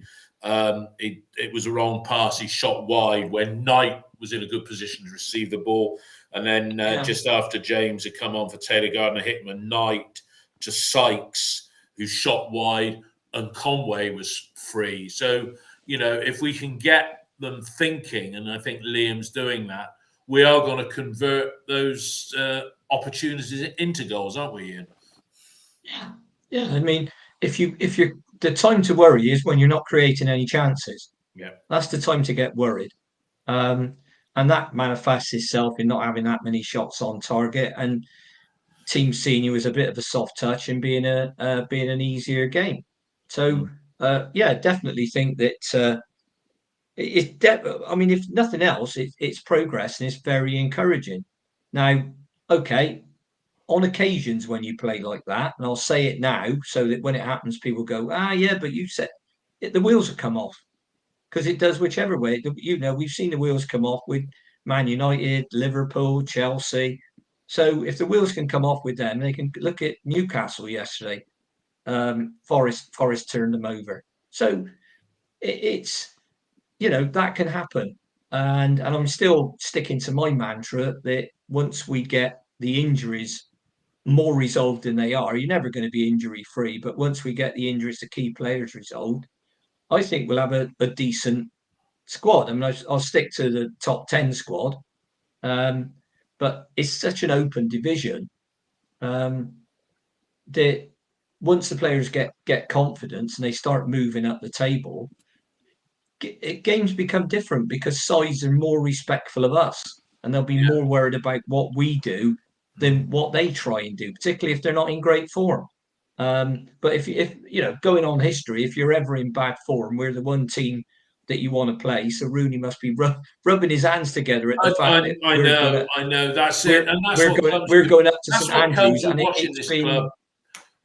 It was a wrong pass. He shot wide when Knight was in a good position to receive the ball. And then just after James had come on for Taylor Gardner Hickman, Knight to Sykes, who shot wide, and Conway was free. So, if we can get them thinking, and I think Liam's doing that, we are going to convert those opportunities into goals, aren't we, Ian? Yeah. I mean, if you're the time to worry is when you're not creating any chances. Yeah, that's the time to get worried, and that manifests itself in not having that many shots on target, and team senior was a bit of a soft touch and being an easier game. So definitely think that I mean, if nothing else, it's progress and it's very encouraging. Now, okay, on occasions when you play like that, and I'll say it now so that when it happens, people go, yeah, but you said the wheels have come off, because it does whichever way. We've seen the wheels come off with Man United, Liverpool, Chelsea. So if the wheels can come off with them, they can look at Newcastle yesterday. Forest turned them over. So it's that can happen. And I'm still sticking to my mantra that once we get the injuries more resolved than they are, you're never going to be injury free. But once we get the injuries to key players resolved, I think we'll have a decent squad. I mean, I'll stick to the top 10 squad. But it's such an open division that once the players get confidence and they start moving up the table, games become different because sides are more respectful of us, and they'll be more worried about what we do than what they try and do, particularly if they're not in great form. But if going on history, if you're ever in bad form, we're the one team that you want to play. So Rooney must be rubbing his hands together at the fact that I know. That's it, and that's we're going up to St Andrews, and watching this club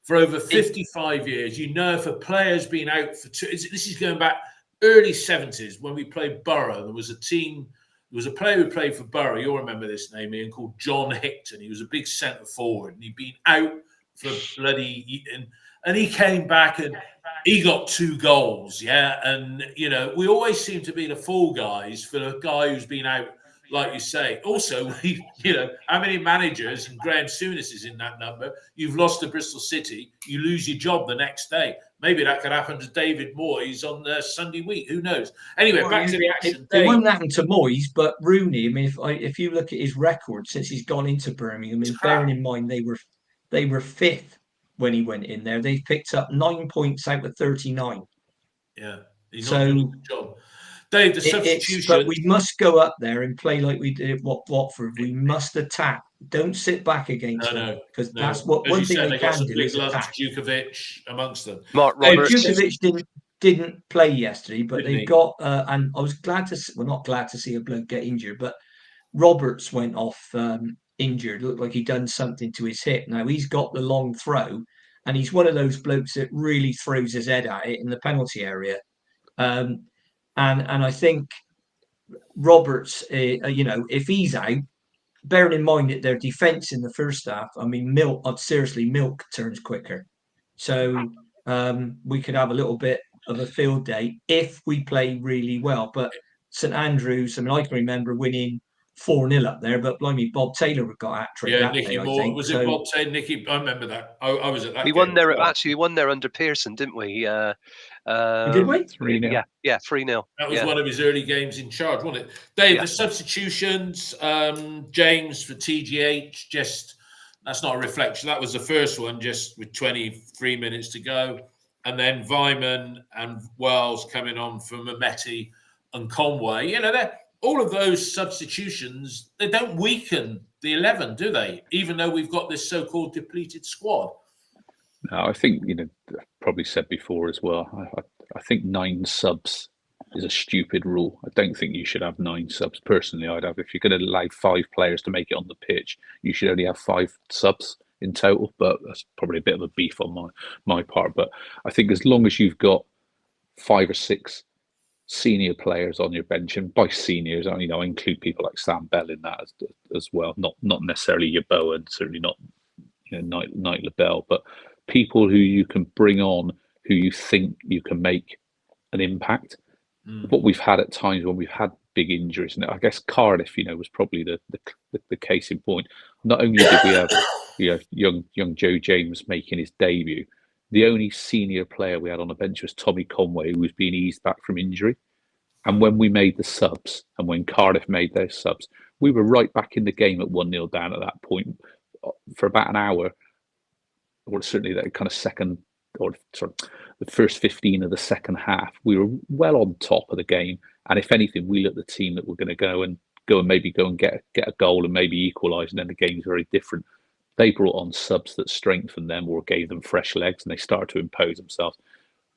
for over 55 years. If a player's been out for this is going back early 70s when we played Borough. There was a player who played for Borough. You'll remember this name, Ian, called John Hickton. He was a big centre forward, and he'd been out for bloody, and he came back and he got 2 goals. Yeah, and we always seem to be the fall guys for the guy who's been out like you say. Also, how many managers, and Graham Souness is in that number, you've lost to Bristol City, you lose your job the next day. Maybe that could happen to David Moyes on Sunday week. Who knows? Anyway, back to the action. It wouldn't happen to Moyes, but Rooney. I mean, if you look at his record since he's gone into Birmingham, I mean, bearing in mind they were fifth when he went in there. They've picked up 9 points out of 39. Yeah, he's not doing a good job. Dave, the substitution. But we must go up there and play like we did at Watford. We must attack. Don't sit back against them, because that's what one thing they can do is attack. Djukovic amongst them. Mark Roberts. Djukovic didn't play yesterday, but they've got and I was glad to not glad to see a bloke get injured, but Roberts went off injured. Looked like he'd done something to his hip. Now he's got the long throw, and he's one of those blokes that really throws his head at it in the penalty area. And I think Roberts, if he's out, bearing in mind that their defence in the first half, I mean, Milk turns quicker. So we could have a little bit of a field day if we play really well. But St Andrews, I mean, I can remember winning 4-0 up there, but blimey, Bob Taylor got a hat-trick that Nicky day, Moore. I think. Was it Bob Taylor? Nicky, I remember that. I was at that. We won there. Actually, we won there under Pearson, didn't we? Did we? 3-0. Yeah, 3-0. That was one of his early games in charge, wasn't it? Dave, the substitutions, James for TGH, that's not a reflection. That was the first one, just with 23 minutes to go. And then Weimann and Wells coming on for Mehmeti and Conway. All of those substitutions, they don't weaken the 11, do they? Even though we've got this so-called depleted squad. No, I think, I've probably said before as well, I think 9 subs is a stupid rule. I don't think you should have 9 subs. Personally, if you're going to allow 5 players to make it on the pitch, you should only have 5 subs in total. But that's probably a bit of a beef on my part. But I think as long as you've got 5 or 6 senior players on your bench, and by seniors, I include people like Sam Bell in that as well. Not necessarily Yeboah, and certainly not Knight LaBelle, but people who you can bring on, who you think you can make an impact. What we've had at times when we've had big injuries, and I guess Cardiff, was probably the case in point. Not only did we have young Joe James making his debut, the only senior player we had on the bench was Tommy Conway, who was being eased back from injury. And when we made the subs, and when Cardiff made their subs, we were right back in the game at 1-0 down at that point for about an hour, or certainly that kind of the first 15 of the second half. We were well on top of the game, and if anything, we looked the team that were going to go and maybe get a goal and maybe equalise, and then the game's very different. They brought on subs that strengthened them or gave them fresh legs, and they started to impose themselves.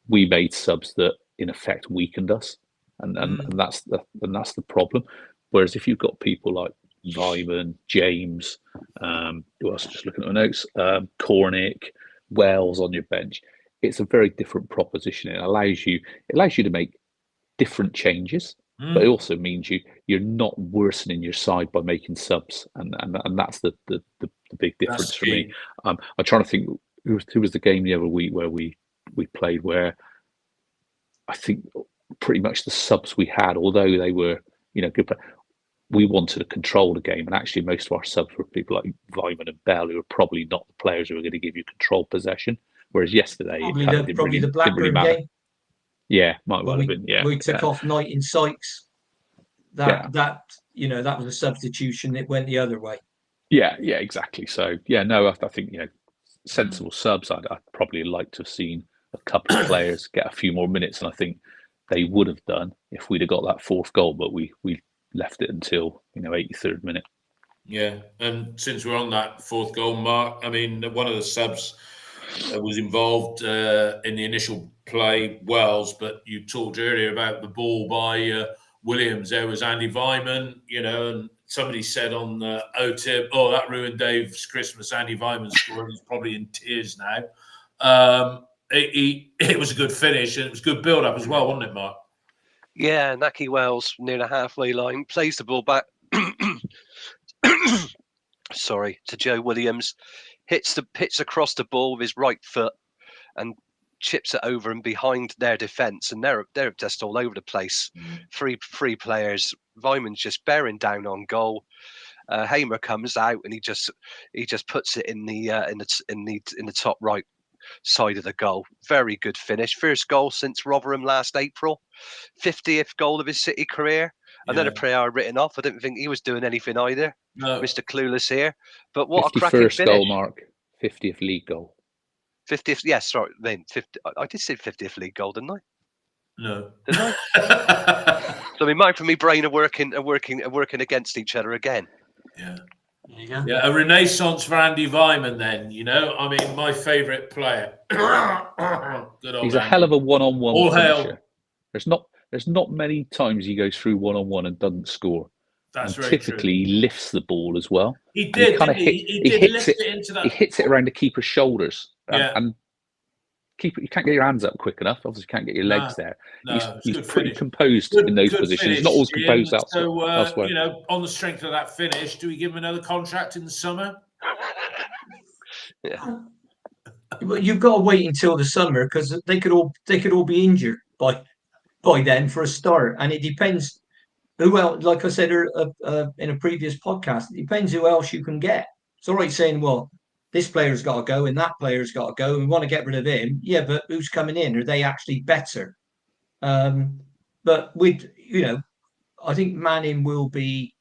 We made subs that, in effect, weakened us, and that's the problem. Whereas if you've got people like Weimann, James, who else? Just looking at my notes, Cornick, Wells on your bench, it's a very different proposition. It allows you to make different changes, but it also means you're not worsening your side by making subs, and that's the big difference for me. I'm trying to think who was the game the other week where we played, where I think pretty much the subs we had, although they were good, we wanted to control the game, and actually most of our subs were people like Weimann and Bell, who are probably not the players who are going to give you controlled possession. Whereas yesterday, probably the Blackburn game. Yeah, might well have been. Yeah, we took off Knight in Sykes. That was a substitution. It went the other way. Yeah, exactly. So I think sensible subs. I'd probably like to have seen a couple of players get a few more minutes, and I think they would have done if we'd have got that 4th goal. But we left it until 83rd minute. Yeah, and since we're on that 4th goal, Mark, I mean, one of the subs was involved in the initial play, Wells, but you talked earlier about the ball by Williams. There was Andy Weimann, and somebody said on OTIP, that ruined Dave's Christmas. Andy Weimann scored. He's probably in tears now. It was a good finish, and it was good build-up as well, wasn't it, Mark? Yeah, Naki Wells near the halfway line, plays the ball back. To Joe Williams, hits across the ball with his right foot, and chips it over and behind their defence, and they're just all over the place. Three players. Weimann's just bearing down on goal. Hamer comes out and he just puts it in the top right side of the goal. Very good finish. First goal since Rotherham last April. 50th goal of his City career. Another player written off. I didn't think he was doing anything either. No. Mr. Clueless here. But what a cracking 51st finish. goal, Mark. 50th league goal. 50th. Yes, sorry. Then 50. I did say 50th league goal, didn't I? No. Didn't I? So my brain are working against each other again. Yeah. There you go. Yeah, a renaissance for Andy Weimann then, I mean, my favourite player. Good old He's a Andy. hell of a one-on-one All finisher. hail. There's not many times he goes through one-on-one and doesn't score. That's and very typically true. he lifts the ball as well. He did, kind of he did lift it into that. He hits it around the keeper's shoulders. Yeah. And keeper, you can't get your hands up quick enough. Obviously, you can't get your legs there. He's pretty composed in those positions. Finish, He's not always composed Ian. elsewhere. So, on the strength of that finish, do we give him another contract in the summer? Yeah. Well, you've got to wait until the summer because they could all be injured by then for a start, and it depends who else. Like I said in a previous podcast, it depends who else you can get. It's all right saying, well, this player's got to go and that player's got to go, and we want to get rid of him. Yeah, but who's coming in? Are they actually better? But with I think Manning will be.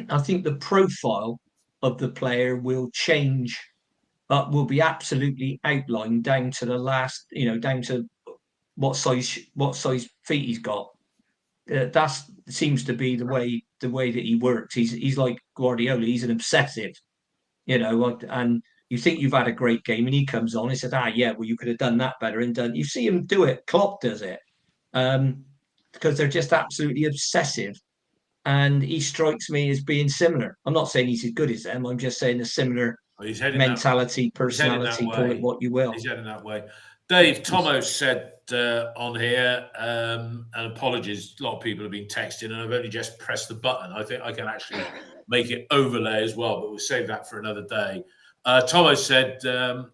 I think the profile of the player will change, but will be absolutely outlined down to the last. Down to what size feet he's got. That seems to be the way that he works. He's like Guardiola. He's an obsessive, and you think you've had a great game, and he comes on and says, yeah, well, you could have done that better and done. You see him do it. Klopp does it, because they're just absolutely obsessive, and he strikes me as being similar. I'm not saying he's as good as them. I'm just saying a similar mentality, personality, call it what you will. He's heading that way. Dave, Tomo said on here, and apologies, a lot of people have been texting, and I've only just pressed the button. I think I can actually make it overlay as well, but we'll save that for another day. Tomo said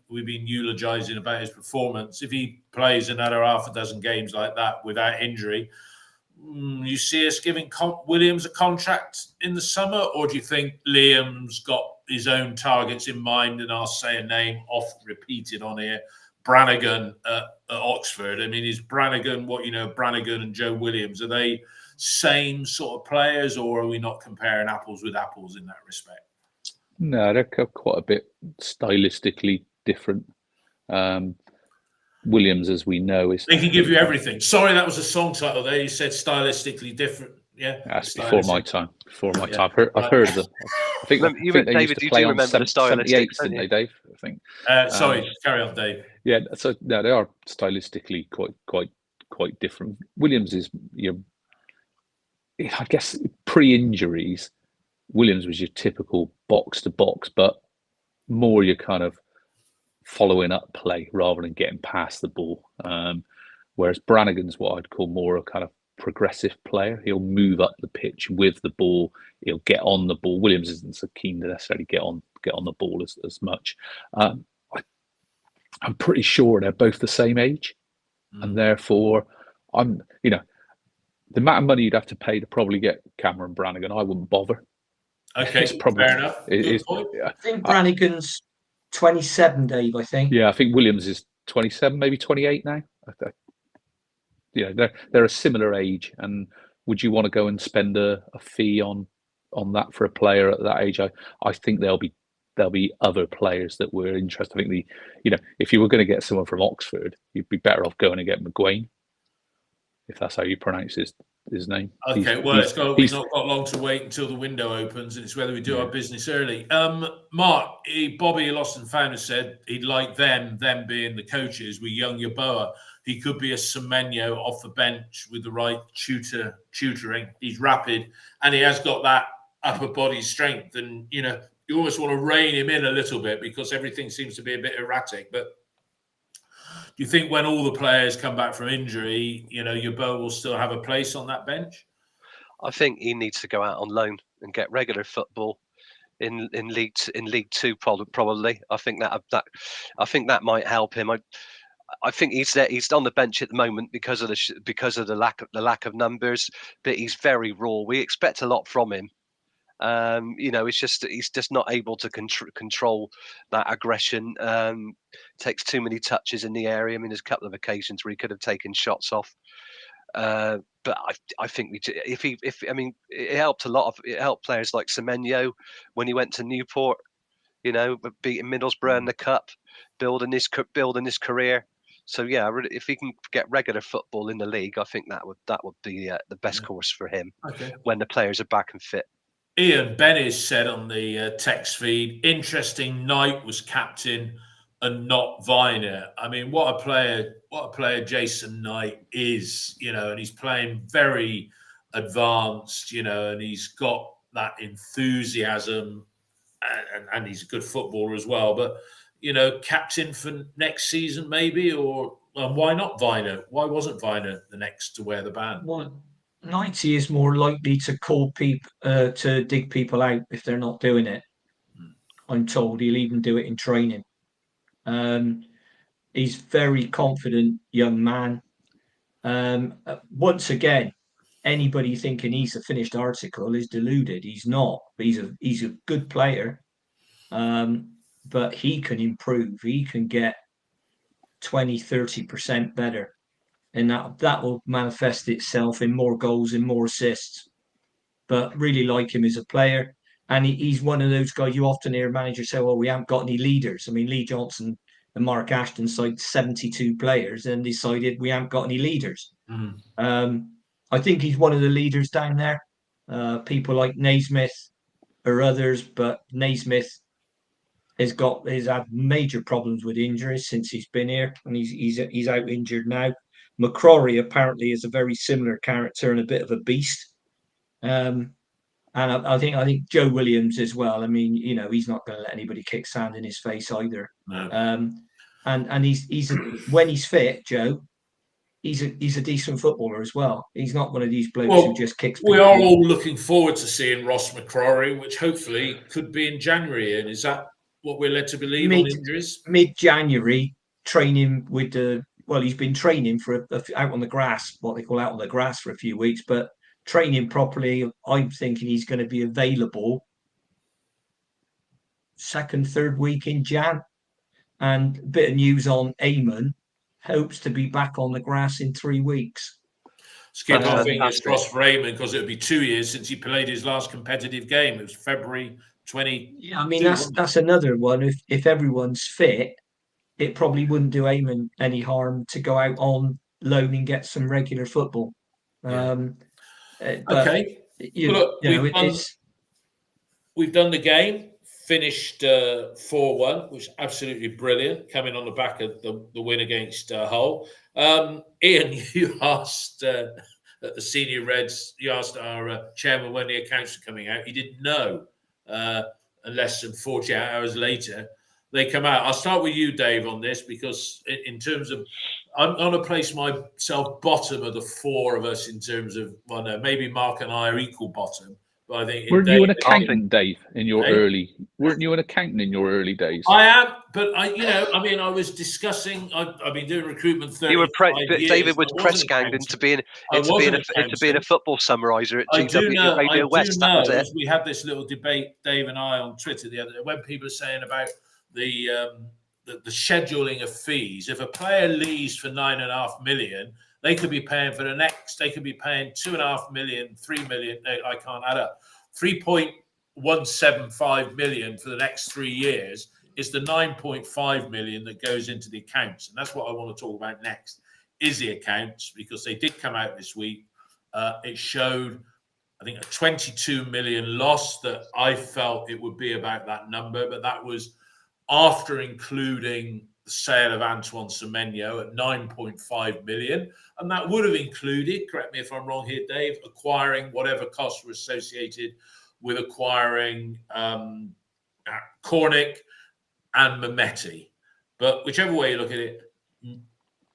we've been eulogising about his performance. If he plays another half a dozen games like that without injury, you see us giving Williams a contract in the summer, or do you think Liam's got his own targets in mind? And I'll say a name oft repeated on here. Brannigan at Oxford. I mean, is Brannigan Brannigan and Joe Williams, are they same sort of players, or are we not comparing apples with apples in that respect? No, they're quite a bit stylistically different. Williams, as we know, is... They can give you everything. Sorry, that was a song title there. You said stylistically different. Yeah, that's before my time. I've heard of them. I think they used to play on 78s, didn't they, Dave? I think. Sorry, carry on, Dave. Yeah, so no, they are stylistically quite different. Williams is, I guess, pre-injuries, Williams was your typical box to box, but more your kind of following up play rather than getting past the ball. Whereas Brannigan's what I'd call more a kind of progressive player. He'll move up the pitch with the ball. He'll get on the ball. Williams isn't so keen to necessarily get on the ball as much. I'm pretty sure they're both the same age, and therefore the amount of money you'd have to pay to probably get Cameron Brannigan, I wouldn't bother. Okay, fair enough. I think Brannigan's 27, Dave. I think. Yeah, I think Williams is 27, maybe 28 now. They're a similar age, and would you want to go and spend a fee on that for a player at that age? I think there'll be other players that were interested. I think if you were going to get someone from Oxford, you'd be better off going and get McGuane, if that's how you pronounce his name. Okay, we've not got long to wait until the window opens, and it's whether we do our business early. Mark, Bobby Lost and Founder said he'd like them being the coaches with young Yeboah. He could be a Semenyo off the bench with the right tutoring. He's rapid, and he has got that upper body strength, and you almost want to rein him in a little bit because everything seems to be a bit erratic. But do you think when all the players come back from injury, Yeboah will still have a place on that bench? I think he needs to go out on loan and get regular football in League Two, probably. I think that might help him. I think he's there. He's on the bench at the moment because of the lack of numbers. But he's very raw. We expect a lot from him. It's just that he's just not able to control that aggression. Takes too many touches in the area. I mean, there's a couple of occasions where he could have taken shots off. But I think it helped a lot. It helped players like Semenyo when he went to Newport. Beating Middlesbrough in the cup, building his career. So yeah, if he can get regular football in the league, I think that would be the best course for him when the players are back and fit. Ian Bennis said on the text feed, interesting Knight was captain and not Viner. I mean, what a player Jason Knight is, and he's playing very advanced, and he's got that enthusiasm and he's a good footballer as well. But, captain for next season maybe, or why not Viner? Why wasn't Viner the next to wear the band? Well, 90 is more likely to call people to dig people out if they're not doing it. I'm told he'll even do it in training. He's very confident young man. Once again, anybody thinking he's a finished article is deluded. He's not. He's a good player, but he can improve. He can get 20-30% better. And that will manifest itself in more goals and more assists. But really like him as a player. And he's one of those guys you often hear managers say, well, we haven't got any leaders. I mean, Lee Johnson and Mark Ashton signed 72 players and decided we haven't got any leaders. I think he's one of the leaders down there. People like Naismith or others, but Naismith has had major problems with injuries since he's been here, and he's out injured now. McCrory apparently is a very similar character and a bit of a beast. And I think Joe Williams as well. I mean, he's not going to let anybody kick sand in his face either. No. And when he's fit, Joe, he's a decent footballer as well. He's not one of these blokes who just kicks people. We are all looking forward to seeing Ross McCrory, which hopefully could be in January. And is that what we're led to believe on injuries? Mid-January, training he's been training for out on the grass, what they call out on the grass, for a few weeks, but training properly. I'm thinking he's going to be available second, third week in Jan. And a bit of news on Weimann, hopes to be back on the grass in 3 weeks. Skip our fingers crossed for Weimann, because it would be 2 years since he played his last competitive game. It was February 20. Yeah, I mean, that's another one. If everyone's fit, it probably wouldn't do Weimann any harm to go out on loan and get some regular football. Yeah. Okay. We've done the game, finished 4-1, which is absolutely brilliant, coming on the back of the win against Hull. Ian, you asked at the Senior Reds, you asked our chairman when the accounts were coming out. He didn't know. And less than 48 hours later, they come out. I'll start with you, Dave, on this, because in terms of, I'm going to place myself bottom of the four of us in terms of, well, no, maybe Mark and I are equal bottom. But I think weren't you an accountant, Dave, in your early? Weren't you an accountant in your early days? I am, but I was discussing. I've been doing recruitment 35 years. David was press ganged into being a football summariser at GW Radio West. That was it. We had this little debate, Dave and I, on Twitter the other day, when people are saying about the scheduling of fees. If a player leaves for $9.5 million, they could be paying for the next. They could be paying $2.5 million, $3 million. I can't add up. 3.175 million for the next 3 years is the 9.5 million that goes into the accounts, and that's what I want to talk about next. Is the accounts, because they did come out this week. It showed, I think, a 22 million loss. That I felt it would be about that number, but that was after including the sale of Antoine Semenyo at 9.5 million. And that would have included, correct me if I'm wrong here, Dave, acquiring whatever costs were associated with acquiring Cornick and Mehmeti. But whichever way you look at it,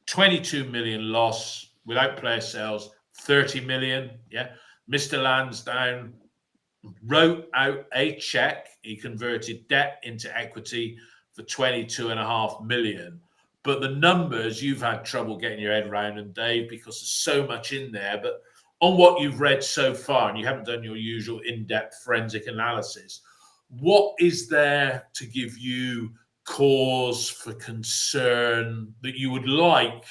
22 million loss without player sales, 30 million. Yeah. Mr. Lansdowne wrote out a check. He converted debt into equity for 22.5 million. but the numbers you've had trouble getting your head around, and Dave, because there's so much in there. But on what you've read so far, and you haven't done your usual in-depth forensic analysis, what is there to give you cause for concern that you would like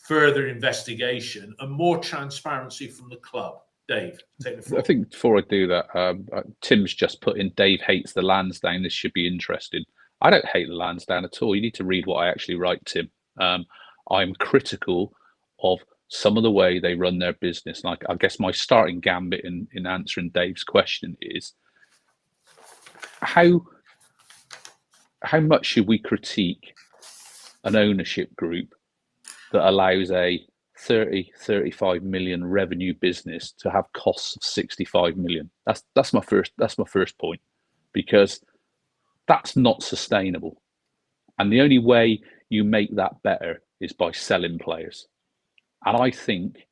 further investigation and more transparency from the club? Dave, take the floor. I think before I do that, Tim's just put in, Dave hates the Lansdowne. This should be interesting. I don't hate the Lansdowne at all. You need to read what I actually write, Tim. I'm critical of some of the way they run their business. Like, I guess my starting gambit in answering Dave's question is, how much should we critique an ownership group that allows a 35 million revenue business to have costs of 65 million? That's my first point, because that's not sustainable. And the only way you make that better is by selling players. And I think,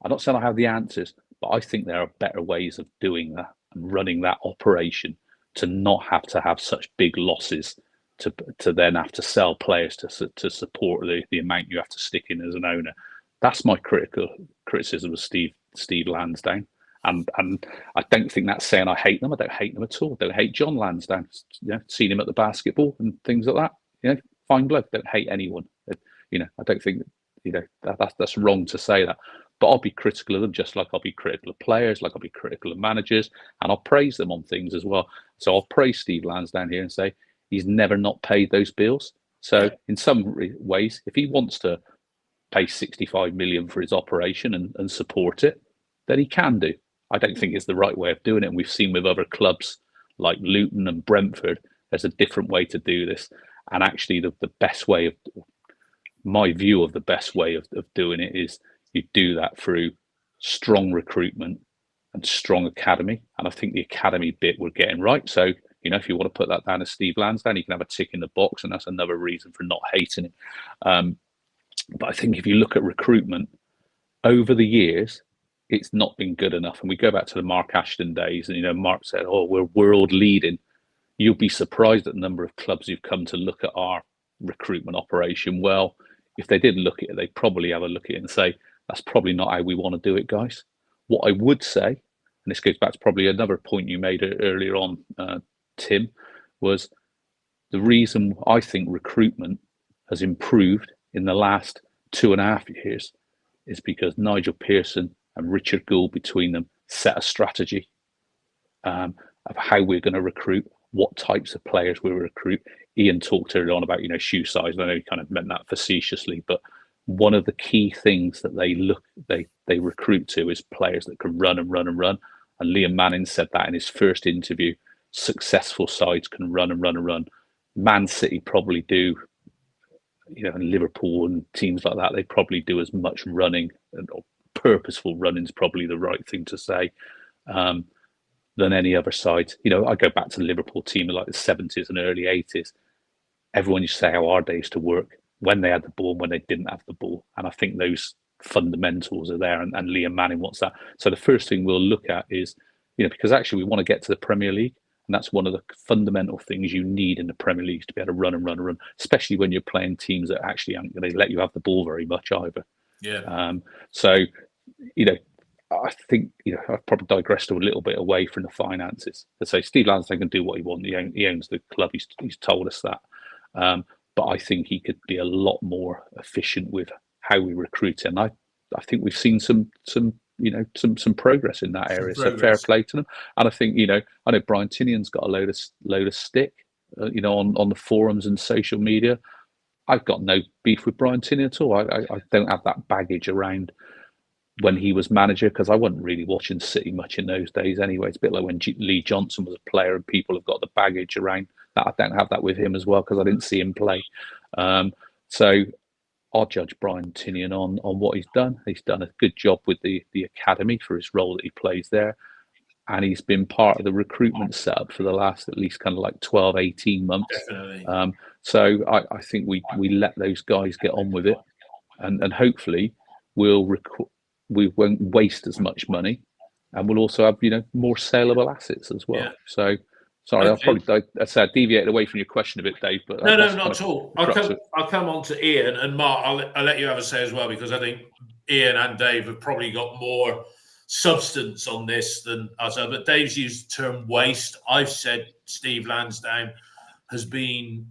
I'm not saying I have the answers, but I think there are better ways of doing that and running that operation to not have to have such big losses to then have to sell players to support the amount you have to stick in as an owner. That's my criticism of Steve Lansdowne. And I don't think that's saying I hate them. I don't hate them at all. I don't hate John Lansdowne. Seen him at the basketball and things like that. Fine bloke. Don't hate anyone. I don't think that's wrong to say that. But I'll be critical of them, just like I'll be critical of players, like I'll be critical of managers, and I'll praise them on things as well. So I'll praise Steve Lansdowne here and say he's never not paid those bills. So in some ways, if he wants to pay 65 million for his operation and support it, then he can do. I don't think it's the right way of doing it. And we've seen with other clubs like Luton and Brentford, there's a different way to do this. And actually the best way of, my view of the best way of doing it is you do that through strong recruitment and strong academy. And I think the academy bit we're getting right. So, if you want to put that down as Steve Lansdowne, you can have a tick in the box, and that's another reason for not hating him. But I think if you look at recruitment over the years, it's not been good enough. And we go back to the Mark Ashton days, and Mark said, "Oh, we're world leading." You'll be surprised at the number of clubs who've come to look at our recruitment operation. Well, if they did look at it, they'd probably have a look at it and say, "That's probably not how we want to do it, guys." What I would say, and this goes back to probably another point you made earlier on, Tim, was the reason I think recruitment has improved in the last 2.5 years is because Nigel Pearson and Richard Gould between them set a strategy of how we're going to recruit, what types of players we recruit. Ian talked earlier on about shoe size. I know he kind of meant that facetiously, but one of the key things that they recruit to is players that can run and run and run. And Liam Manning said that in his first interview. Successful sides can run and run and run. Man City probably do, and Liverpool and teams like that, they probably do as much running, or purposeful running is probably the right thing to say, than any other side. I go back to the Liverpool team in like the 70s and early 80s. Everyone used to say how hard they used to work when they had the ball and when they didn't have the ball. And I think those fundamentals are there, and Liam Manning wants that. So the first thing we'll look at is, because actually we want to get to the Premier League. And that's one of the fundamental things you need in the Premier League, to be able to run and run and run, especially when you're playing teams that actually aren't going to let you have the ball very much either. Yeah. So, I think, I've probably digressed a little bit away from the finances. To say Steve Lansdowne can do what he wants. He owns the club. He's told us that. But I think he could be a lot more efficient with how we recruit. And I think we've seen some progress in that area. So fair play to them. And I think, I know Brian Tinian's got a load of stick, on the forums and social media. I've got no beef with Brian Tinian at all. I don't have that baggage around when he was manager, because I wasn't really watching City much in those days anyway. It's a bit like when Lee Johnson was a player and people have got the baggage around that. I don't have that with him as well, because I didn't see him play. So I'll judge Brian Tinian on what he's done. He's done a good job with the academy for his role that he plays there. And he's been part of the recruitment setup for the last at least kind of like 12, 18 months. Definitely. So I think we let those guys get on with it. And hopefully we won't waste as much money. And we'll also have, more saleable assets as well. Yeah. So Sorry, Okay. I said deviated away from your question a bit, Dave. But No, that's not kind at of all. the crux of it. I'll come on to Ian and Mark. I'll let you have a say as well, because I think Ian and Dave have probably got more substance on this than us. But Dave's used the term waste. I've said Steve Lansdown has been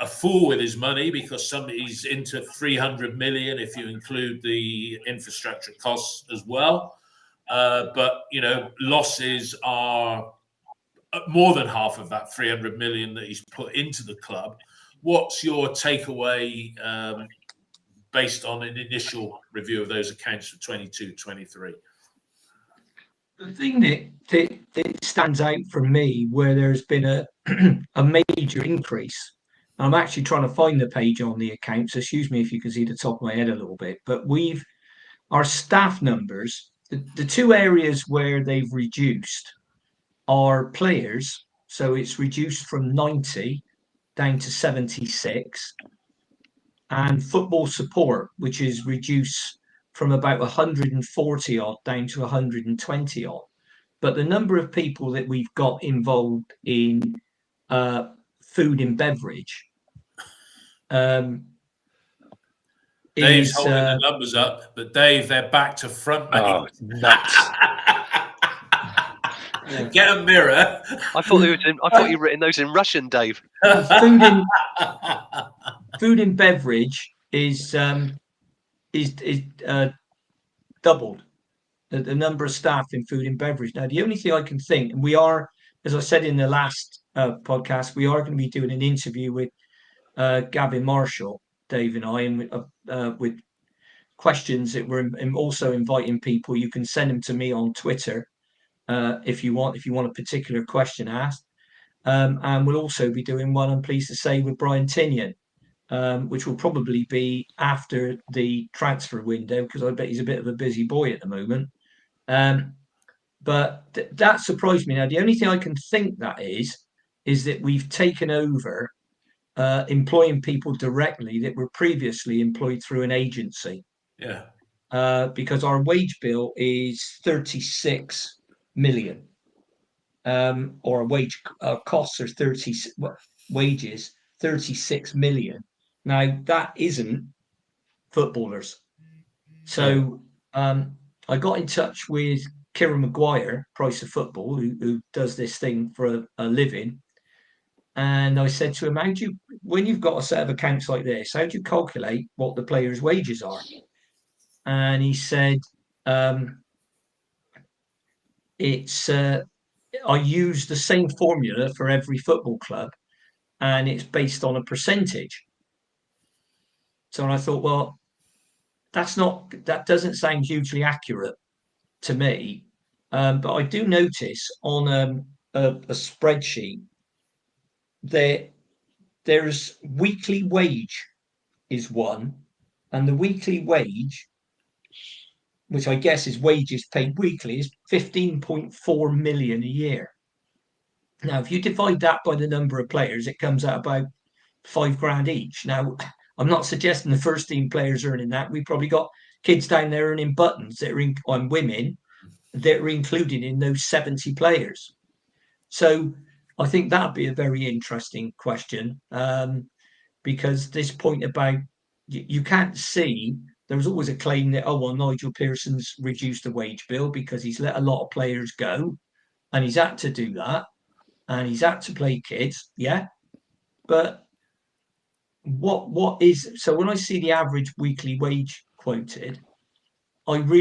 a fool with his money, because somebody's into 300 million if you include the infrastructure costs as well. But losses are more than half of that 300 million that he's put into the club. What's your takeaway based on an initial review of those accounts for 22-23? The thing that stands out for me, where there's been a a major increase, I'm actually trying to find the page on the accounts. Excuse me if you can see the top of my head a little bit, but our staff numbers, the two areas where they've reduced are players. So it's reduced from 90 down to 76, and football support, which is reduced from about 140 odd down to 120 odd. But the number of people that we've got involved in food and beverage Dave's is holding the numbers up, but Dave, they're back to front, mate. Oh, nuts! Get a mirror. I thought you were written those in Russian, Dave. food and beverage is doubled. The number of staff in food and beverage. Now, the only thing I can think, and we are, as I said in the last podcast, we are going to be doing an interview with Gavin Marshall, Dave and I, and with questions that we're also inviting people. You can send them to me on Twitter if you want a particular question asked. And we'll also be doing one, I'm pleased to say, with Brian Tinian, which will probably be after the transfer window, because I bet he's a bit of a busy boy at the moment. But that surprised me. Now, the only thing I can think that is that we've taken over employing people directly that were previously employed through an agency. Yeah. Because our wage bill is 36 million. Or wage costs are wages 36 million. Now, that isn't footballers. So I got in touch with Kieran Maguire, Price of Football, who does this thing for a living. And I said to him, when you've got a set of accounts like this, how do you calculate what the players' wages are? And he said, I use the same formula for every football club, and it's based on a percentage. So I thought, well, that doesn't sound hugely accurate to me. But I do notice on a spreadsheet that there's weekly wage is one, and the weekly wage, which I guess is wages paid weekly, is 15.4 million a year. Now, if you divide that by the number of players, it comes out about £5,000 each. Now, I'm not suggesting the first team players earning that. We've probably got kids down there earning buttons that are on women that are included in those 70 players. So I think that'd be a very interesting question, because this point about you can't see. There was always a claim that, Nigel Pearson's reduced the wage bill because he's let a lot of players go, and he's had to do that, and he's had to play kids. Yeah, but what is so when I see the average weekly wage quoted, I'm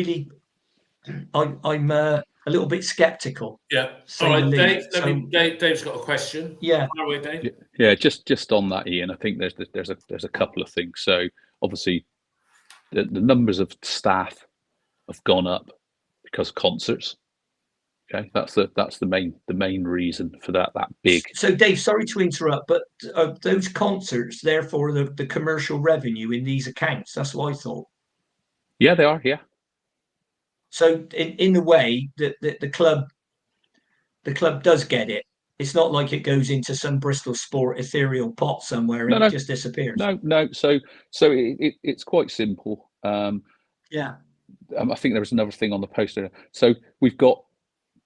a little bit skeptical. Yeah. All right, Dave. Dave's got a question. Yeah. Away, Dave. Yeah. Just on that, Ian. I think there's a couple of things. So obviously, the numbers of staff have gone up because concerts. Okay, that's the main reason for that big. So Dave, sorry to interrupt, but those concerts, therefore, the commercial revenue in these accounts. That's what I thought. Yeah, they are. Yeah. So in the way that the club does get it. It's not like it goes into some Bristol Sport ethereal pot somewhere and it just disappears. No. So it's quite simple. Yeah. I think there was another thing on the poster. So we've got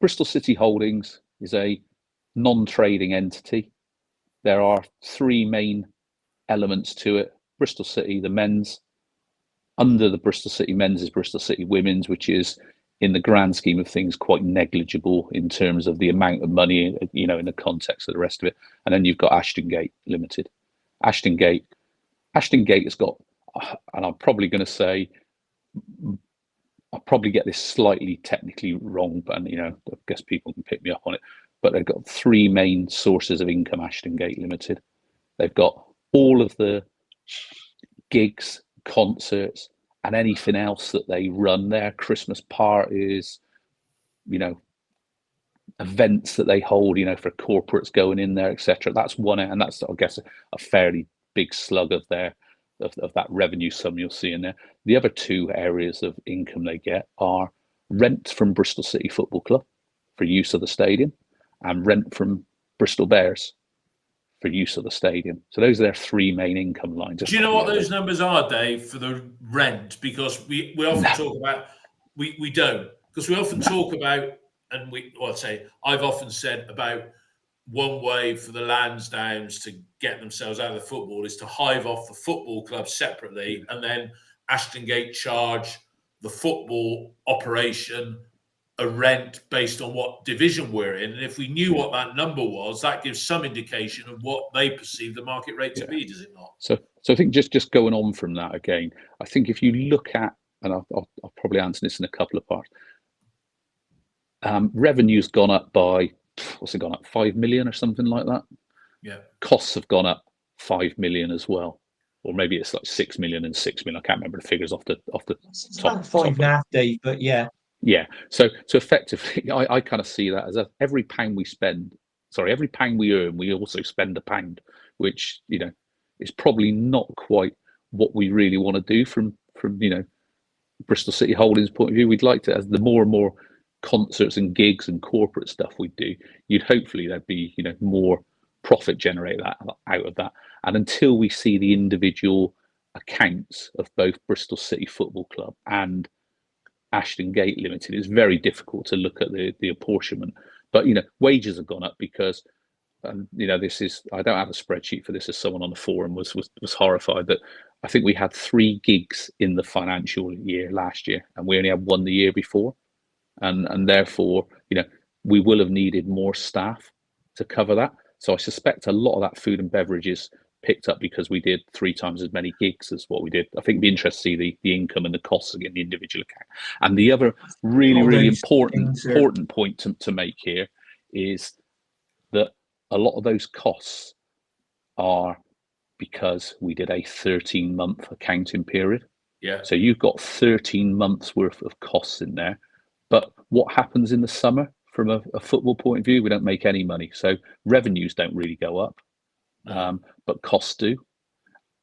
Bristol City Holdings is a non-trading entity. There are three main elements to it. Bristol City, the men's. Under the Bristol City men's is Bristol City women's, which is, in the grand scheme of things, quite negligible in terms of the amount of money, you know, in the context of the rest of it. And then you've got Ashton Gate Limited. Ashton Gate has got, and I'm probably going to say, I'll probably get this slightly technically wrong, but, you know, I guess people can pick me up on it. But they've got three main sources of income, Ashton Gate Limited. They've got all of the gigs, concerts, and anything else that they run there, Christmas parties, you know, events that they hold, you know, for corporates going in there, etc. That's one, and that's, I guess, a fairly big slug of their of that revenue sum you'll see in there. The other two areas of income they get are rent from Bristol City Football Club for use of the stadium, and rent from Bristol Bears for use of the stadium. So those are their three main income lines. Do you know what those numbers are, Dave, for the rent? Because we often talk about, we don't, because we often talk about, and I've often said about one way for the Lansdowns to get themselves out of the football is to hive off the football club separately, and then Ashton Gate charge the football operation a rent based on what division we're in. And if we knew what that number was, that gives some indication of what they perceive the market rate to be, does it not? So I think just going on from that again, I think if you look at, and I'll probably answer this in a couple of parts, revenue's gone up by, what's it gone up, 5 million or something like that? Yeah. Costs have gone up 5 million as well. Or maybe it's like 6 million and 6 million. I can't remember the figures off the top. 5.5, Dave, but yeah. Yeah. So effectively, I kind of see that as every pound we earn, we also spend a pound, which, you know, is probably not quite what we really want to do from you know, Bristol City Holdings' point of view. We'd like to, as the more and more concerts and gigs and corporate stuff we do, you'd hopefully there'd be, you know, more profit generate that out of that. And until we see the individual accounts of both Bristol City Football Club and Ashton Gate Limited, it's very difficult to look at the apportionment. But, you know, wages have gone up because, and, you know, this is, I don't have a spreadsheet for this, as someone on the forum was horrified that I think we had 3 gigs in the financial year last year, and we only had 1 the year before. And therefore, you know, we will have needed more staff to cover that. So I suspect a lot of that food and beverages picked up because we did 3 times as many gigs as what we did. I think it'd be interesting to see the income and the costs again, the individual account. And the other really important point to make here is that a lot of those costs are because we did a 13-month accounting period. Yeah. So you've got 13 months worth of costs in there. But what happens in the summer from a football point of view? We don't make any money. So revenues don't really go up, but costs do.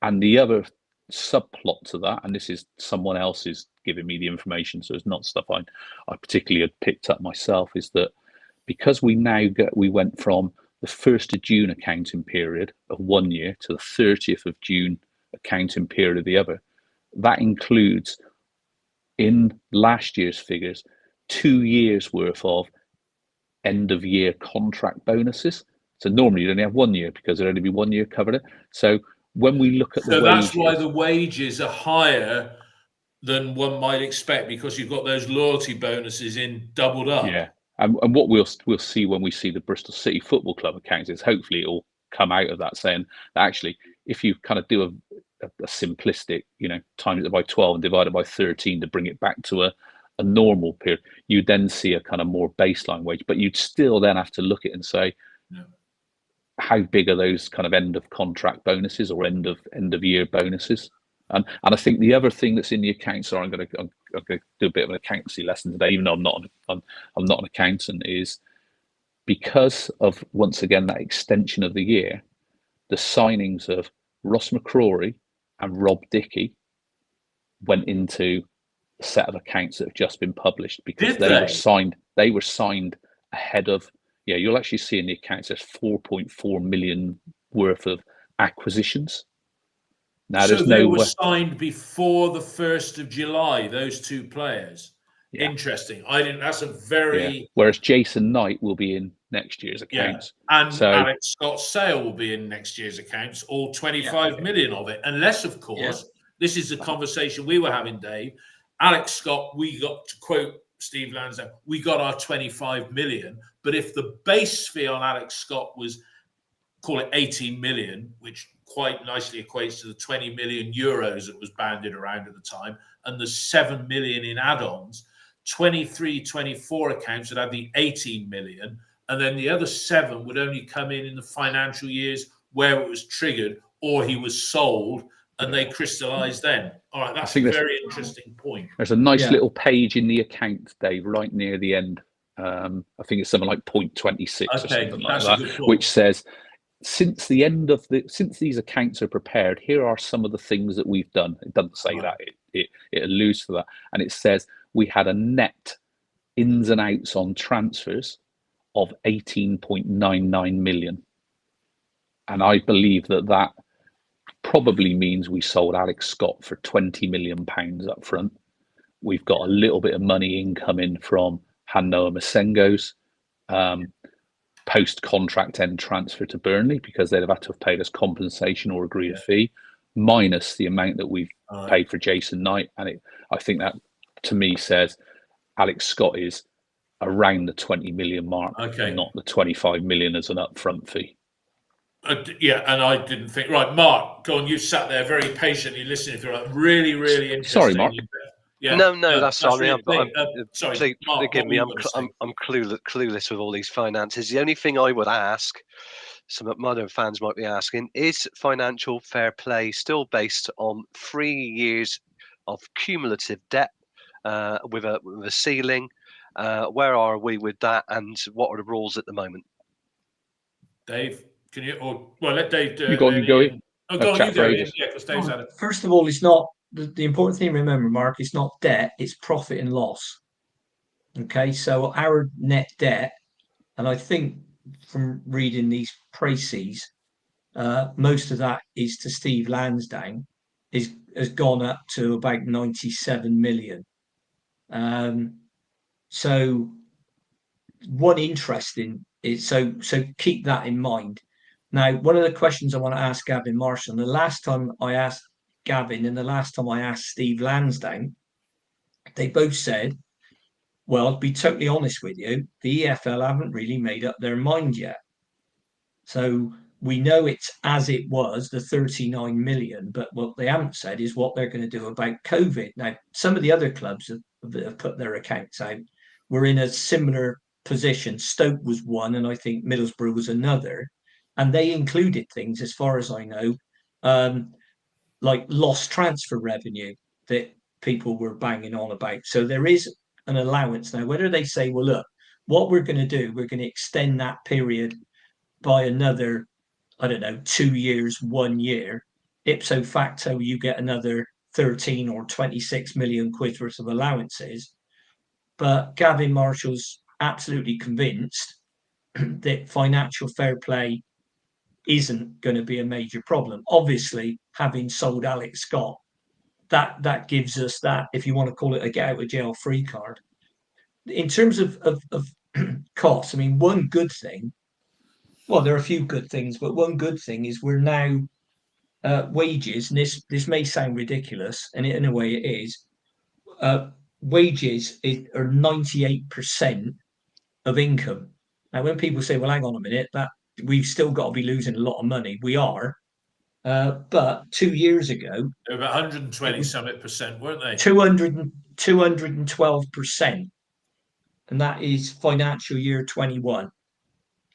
And the other subplot to that, and this is someone else is giving me the information, so it's not stuff I particularly had picked up myself, is that because we went from the 1st of June accounting period of 1 year to the 30th of June accounting period of the other, that includes, in last year's figures, 2 years worth of end of year contract bonuses. So normally you'd only have 1 year because there'd only be 1 year covered it. So when we look at the wages, that's why the wages are higher than one might expect, because you've got those loyalty bonuses in doubled up. Yeah. And what we'll see when we see the Bristol City Football Club accounts is hopefully it'll come out of that saying that actually, if you kind of do a simplistic, you know, times it by 12 and divide it by 13 to bring it back to a normal period, you then see a kind of more baseline wage, but you'd still then have to look at it and say, how big are those kind of end of contract bonuses or end of year bonuses? And I think the other thing that's in the accounts, so I'm going to do a bit of an accountancy lesson today, even though I'm not an accountant, is because of, once again, that extension of the year, the signings of Ross McCrory and Rob Dickey went into a set of accounts that have just been published because they were signed ahead of, you'll actually see in the accounts there's 4.4 million worth of acquisitions. Now, so they were signed before the 1st of July, those 2 players. Yeah. Interesting. That's a very... Whereas Jason Knight will be in next year's Yeah, accounts. and So Alex Scott's sale will be in next year's accounts, all 25 million of it. Unless, of course, this is the conversation we were having, Dave. Alex Scott, we got to quote Steve Lansdown, we got our 25 million. But if the base fee on Alex Scott was, call it 18 million, which quite nicely equates to the 20 million euros that was banded around at the time, and the 7 million in add-ons, 23-24 accounts would have the 18 million, and then the other 7 would only come in the financial years where it was triggered or he was sold, and they crystallized then. All right, that's a very interesting point. There's a nice little page in the account, Dave, right near the end. I think it's something like 0.26 or something like that, which says, since these accounts are prepared, here are some of the things that we've done. It doesn't say that, it alludes to that. And it says we had a net ins and outs on transfers of 18.99 million. And I believe that probably means we sold Alex Scott for £20 million up front. We've got a little bit of money incoming from Hanno Massengo's post-contract end transfer to Burnley, because they'd have had to have paid us compensation or agreed a fee, minus the amount that we've paid for Jason Knight. And I think that, to me, says Alex Scott is around the 20 million mark, not the 25 million as an upfront fee. And I didn't think. Right, Mark, go on. You sat there very patiently listening through it. Really, really interesting. Sorry, Mark. Yeah, no, that's sorry. Sorry, Mark, forgive me. I'm clueless with all these finances. The only thing I would ask, some modern fans might be asking, is financial fair play still based on 3 years of cumulative debt with a ceiling? Where are we with that, and what are the rules at the moment? Dave, can you? Let Dave do it. You go on, you go in. Oh, go on, you go in. Yeah, because Dave's had it. First of all, it's not the important thing to remember, Mark. It's not debt; it's profit and loss. Okay, so our net debt, and I think from reading these précis, most of that is to Steve Lansdown, has gone up to about 97 million. So one interesting is so keep that in mind. Now, one of the questions I want to ask Gavin Marshall, the last time I asked Gavin and the last time I asked Steve Lansdown, they both said, well, to be totally honest with you, the EFL haven't really made up their mind yet. So we know it's as it was, the 39 million, but what they haven't said is what they're going to do about COVID. Now, some of the other clubs have put their accounts out. We're in a similar position. Stoke was one, and I think Middlesbrough was another. And they included things, as far as I know, like lost transfer revenue that people were banging on about. So there is an allowance now. Whether they say, well, look, what we're going to do, we're going to extend that period by another, I don't know, 2 years, 1 year. Ipso facto, you get another 13 or 26 million quid worth of allowances. But Gavin Marshall's absolutely convinced that financial fair play isn't going to be a major problem. Obviously, having sold Alex Scott, that gives us that, if you want to call it a get out of jail free card. In terms of costs, I mean, one good thing, well, there are a few good things, but one good thing is we're now wages, and this may sound ridiculous, and in a way it is, wages are 98% of income. Now, when people say, well, hang on a minute, that we've still got to be losing a lot of money, we are. But 2 years ago, they were about 120 something percent, weren't they? 212%. And that is financial year 21.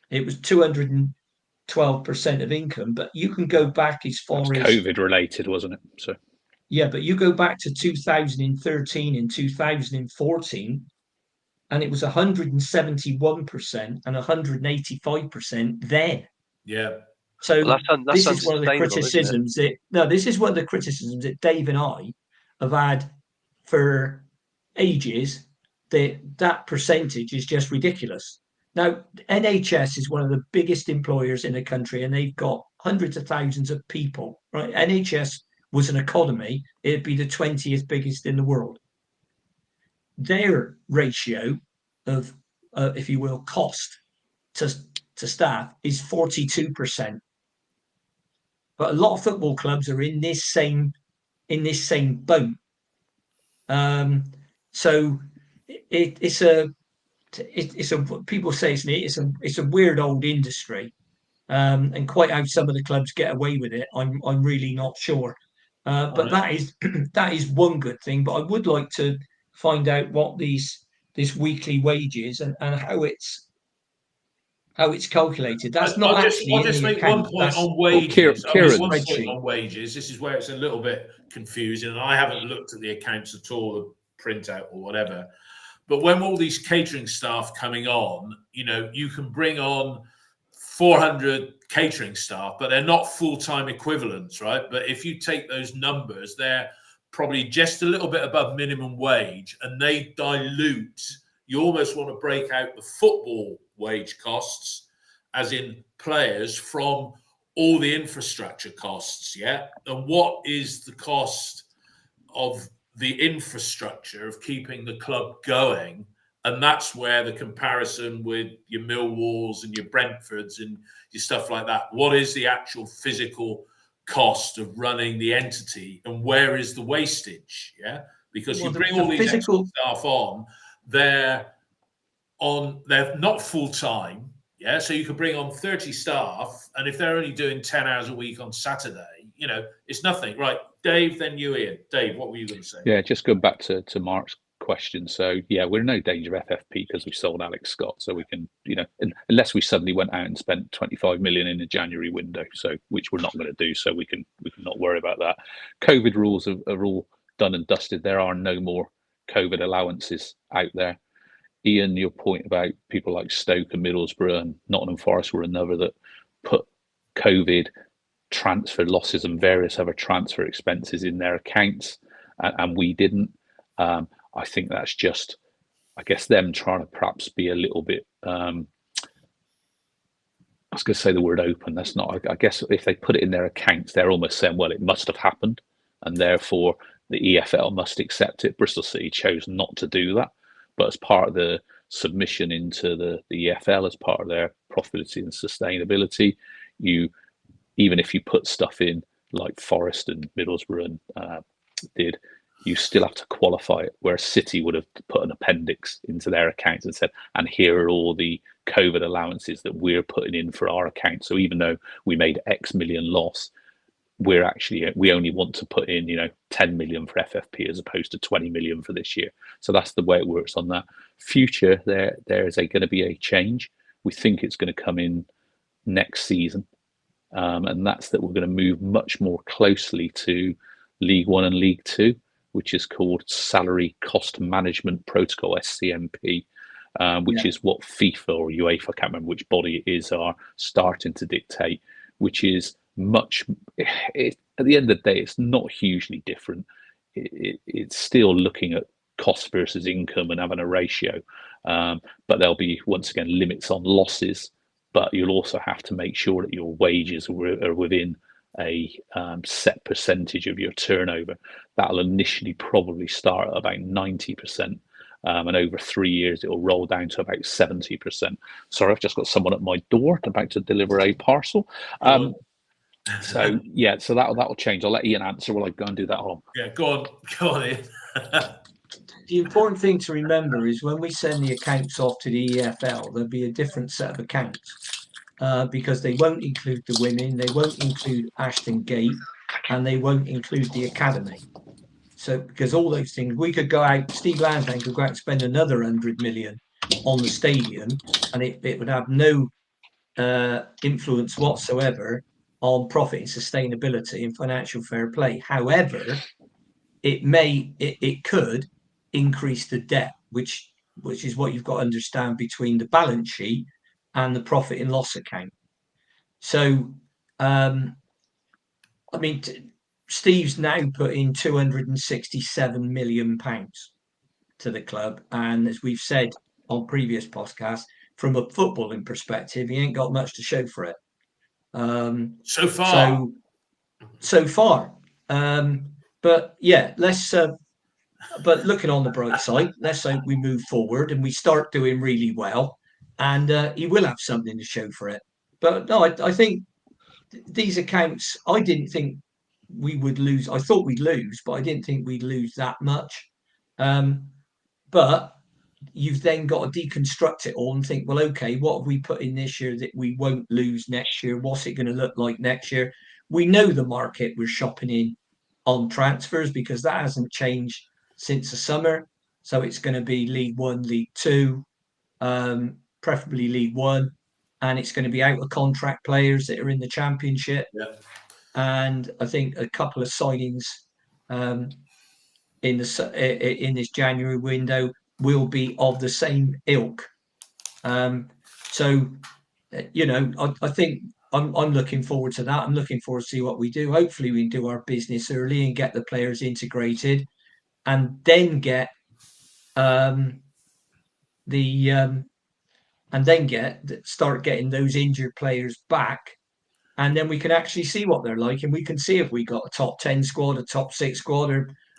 It was 212% of income, but you can go back as far as COVID related, wasn't it? So yeah, but you go back to 2013 and 2014, and it was 171% and 185% then. Yeah. So this is one of the criticisms this is one of the criticisms that Dave and I have had for ages, that percentage is just ridiculous. Now, NHS is one of the biggest employers in the country, and they've got hundreds of thousands of people, right? NHS was an economy, it'd be the 20th biggest in the world. Their ratio of, if you will, cost to staff is 42%. But a lot of football clubs are in this same boat. So it's a people say it's a weird old industry, and quite how some of the clubs get away with it, I'm really not sure. But that is one good thing. But I would like to find out what this weekly wage is and how it's calculated. That's not actually I'll just in the make account. one point That's on wages. Kieran, I mean, one point spreadsheet. on wages. This is where it's a little bit confusing, and I haven't looked at the accounts at all, the printout or whatever. But when all these catering staff coming on, you can bring on 400 catering staff, but they're not full-time equivalents, right? But if you take those numbers, they're probably just a little bit above minimum wage, and they dilute. You almost want to break out the football wage costs, as in players, from all the infrastructure costs, yeah? And what is the cost of the infrastructure of keeping the club going? And that's where the comparison with your Millwalls and your Brentfords and your stuff like that. What is the actual physical cost of running the entity, and where is the wastage? Yeah, because you bring all these extra staff on, they're not full time. Yeah, so you could bring on 30 staff, and if they're only doing 10 hours a week on Saturday, it's nothing. Right, Dave, then you, Ian. Dave, what were you going to say? Yeah, just going back to Mark's question. So yeah, we're in no danger of FFP because we sold Alex Scott, so we can, unless we suddenly went out and spent 25 million in the January window, so which we're not going to do, so we can not worry about that. COVID rules are all done and dusted. There are no more COVID allowances out there. Ian, your point about people like Stoke and Middlesbrough and Nottingham Forest were another that put COVID transfer losses and various other transfer expenses in their accounts, and we didn't. I think that's just, I guess, them trying to perhaps be a little bit, I was going to say the word open. That's not, I guess if they put it in their accounts, they're almost saying, well, it must have happened, and therefore the EFL must accept it. Bristol City chose not to do that, but as part of the submission into the EFL, as part of their profitability and sustainability, even if you put stuff in like Forest and Middlesbrough and did, you still have to qualify it, whereas City would have put an appendix into their accounts and said, and here are all the COVID allowances that we're putting in for our account. So even though we made X million loss, we only want to put in 10 million for FFP as opposed to 20 million for this year. So that's the way it works on that. Future, there is going to be a change. We think it's going to come in next season, and that's that we're going to move much more closely to League One and League Two, which is called Salary Cost Management Protocol, SCMP, which is what FIFA or UEFA, I can't remember which body it is, are starting to dictate, which is at the end of the day, it's not hugely different. It's still looking at cost versus income and having a ratio, but there'll be, once again, limits on losses, but you'll also have to make sure that your wages are within a set percentage of your turnover. That'll initially probably start at about 90%, and over 3 years it'll roll down to about 70%. Sorry, I've just got someone at my door about to deliver a parcel. So that'll change. I'll let Ian answer while I go and do that home. Yeah, go on, Ian. The important thing to remember is when we send the accounts off to the EFL, there'll be a different set of accounts, because they won't include the women, they won't include Ashton Gate, and they won't include the academy. So because all those things, we could go out, Steve Lansdowne could go out and spend another 100 million on the stadium, and it would have no influence whatsoever on profit and sustainability and financial fair play. However, it could increase the debt, which is what you've got to understand between the balance sheet and the profit and loss account. So, Steve's now put in £267 million to the club, and as we've said on previous podcasts, from a footballing perspective, he ain't got much to show for it. So far. But yeah, let's. But looking on the bright side, let's hope we move forward and we start doing really well. and he will have something to show for it. But no, I think these accounts, I didn't think we would lose. I thought we'd lose, but I didn't think we'd lose that much. But you've then got to deconstruct it all and think, well, okay, what have we put in this year that we won't lose next year? What's it going to look like next year? We know the market we're shopping in on transfers because that hasn't changed since the summer. So it's going to be League One, League Two, preferably League One, and it's going to be out of contract players that are in the Championship. Yeah. And I think a couple of signings in this January window will be of the same ilk. So, I think I'm looking forward to that. I'm looking forward to see what we do. Hopefully, we can do our business early and get the players integrated, and then start getting those injured players back, and then we can actually see what they're like, and we can see if we got a top 10 squad, a top 6 squad,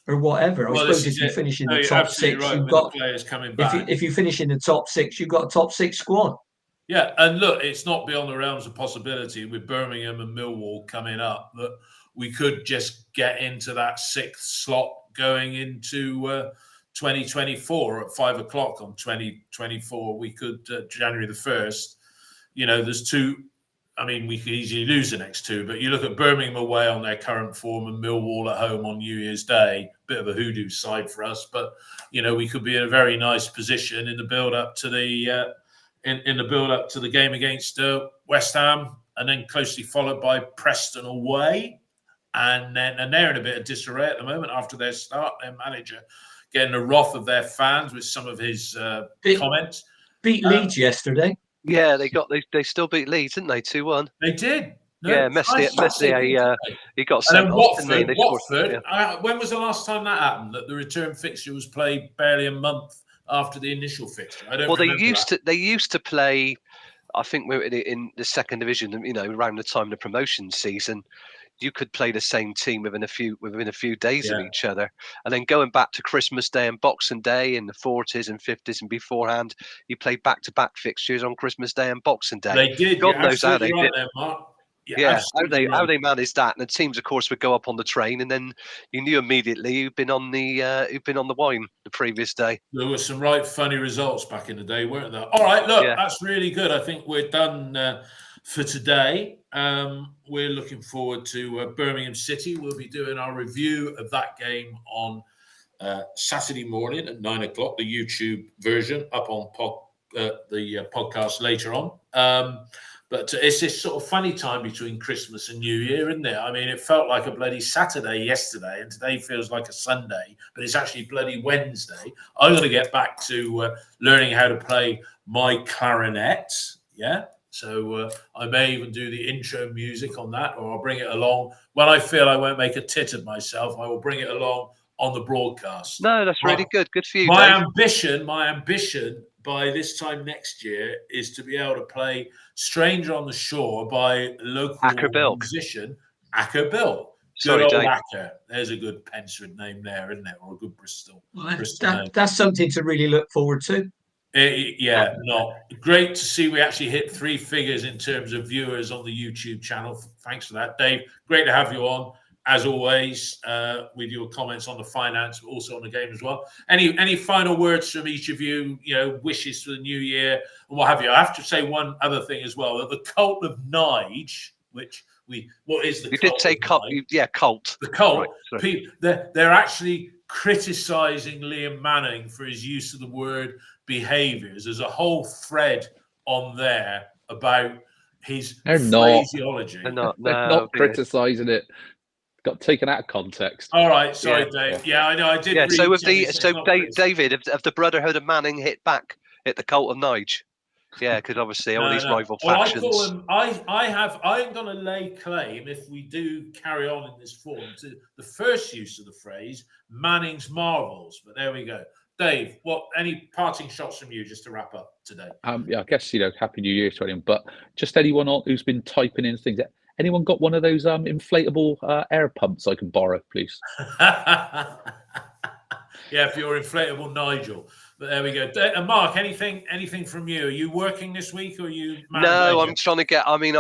or whatever. I suppose if you finish in the top 6, right, you've got players coming back. If you finish in the top 6, you've got a top 6 squad. Yeah, and look, it's not beyond the realms of possibility with Birmingham and Millwall coming up that we could just get into that 6th slot going into 2024 at 5 o'clock on 2024. We could January the 1st. There's 2. I mean, we could easily lose the next 2, but you look at Birmingham away on their current form and Millwall at home on New Year's Day, bit of a hoodoo side for us, but we could be in a very nice position in the build up to the in the build up to the game against West Ham, and then closely followed by Preston away, and they're in a bit of disarray at the moment after their start. Their manager getting the wrath of their fans with some of his comments. Beat Leeds yesterday. Yeah, they still beat Leeds, didn't they? 2-1. They did. No, yeah, Meslier, he got sent off, didn't he? Watford. When was the last time that happened? That the return fixture was played barely a month after the initial fixture. They used to play. I think we were in the 2nd division. Around the time of the promotion season, you could play the same team within a few days of each other, and then going back to Christmas Day and Boxing Day in the 40s and 50s, and beforehand, you played back-to-back fixtures on Christmas Day and Boxing Day. They did. God knows how they did. There, how they managed that, and the teams, of course, would go up on the train, and then you knew immediately you'd been on the wine the previous day. There were some right funny results back in the day, weren't there? All right, look, that's really good. I think we're done for today. We're looking forward to Birmingham City. We'll be doing our review of that game on Saturday morning at 9 o'clock. The YouTube version up on the podcast later on. But it's this sort of funny time between Christmas and New Year, isn't it? I mean, it felt like a bloody Saturday yesterday, and today feels like a Sunday, but it's actually bloody Wednesday. I'm going to get back to learning how to play my clarinet, yeah? So I may even do the intro music on that, or I'll bring it along. When I feel I won't make a tit of myself, I will bring it along on the broadcast. No, that's really good. Good for you, My Dave. ambition by this time next year is to be able to play Stranger on the Shore by local musician Acker Bilk. Good old Acker. There's a good Pensford name there, isn't it? Or a good Bristol. That's something to really look forward to. Not great to see we actually hit 3 figures in terms of viewers on the YouTube channel. Thanks for that, Dave. Great to have you on. As always, with your comments on the finance, but also on the game as well. Any final words from each of you? Wishes for the new year and what have you. I have to say one other thing as well. That the cult of Nige, what is the? You did say cult. Cult. The cult. Right, they're actually criticising Liam Manning for his use of the word behaviours. There's a whole thread on there about his phraseology. They're not criticising it. Got taken out of context. All right, sorry, Dave. Yeah, I know. I did. Yeah. So David, of the Brotherhood of Manning hit back at the cult of Nige. Yeah, because obviously all these rival factions. I'm going to lay claim, if we do carry on in this form, to the first use of the phrase Manning's Marvels. But there we go. Dave, any parting shots from you just to wrap up today? I guess Happy New Year to anyone, but just anyone who's been typing in things. Anyone got one of those inflatable air pumps I can borrow, please? Yeah, for your inflatable Nigel. But there we go. And Mark, anything from you? Are you working this week, or are you? No, I'm trying to get. I mean,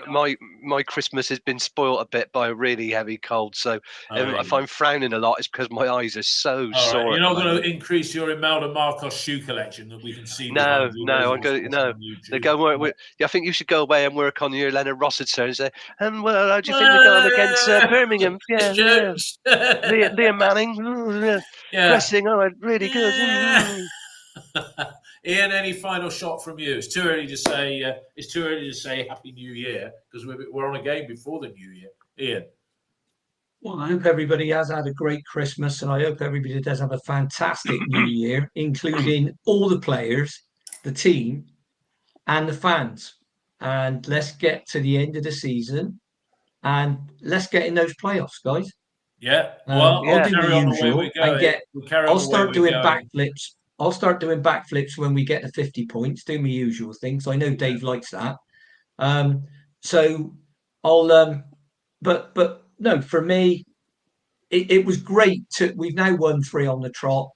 my Christmas has been spoilt a bit by a really heavy cold. So if I'm frowning a lot, it's because my eyes are so sore. You're not going to increase your Imelda Marcos shoe collection that we can see. No, I'm going. No, they go work. I think you should go away and work on your Leonard Rossiter and say, well, how do you think we're going against Birmingham? Yeah, Liam Manning, pressing. Oh, really good. Ian, any final shot from you? It's too early to say. It's too early to say Happy New Year because we're on a game before the New Year. Ian. Well, I hope everybody has had a great Christmas, and I hope everybody does have a fantastic New Year, including all the players, the team, and the fans. And let's get to the end of the season, and let's get in those playoffs, guys. Yeah. I'll do the usual and I'll start doing backflips. I'll start doing backflips when we get to 50 points. Do my usual things. I know Dave likes that. So I'll. But no, for me, it was great. We've now won 3 on the trot.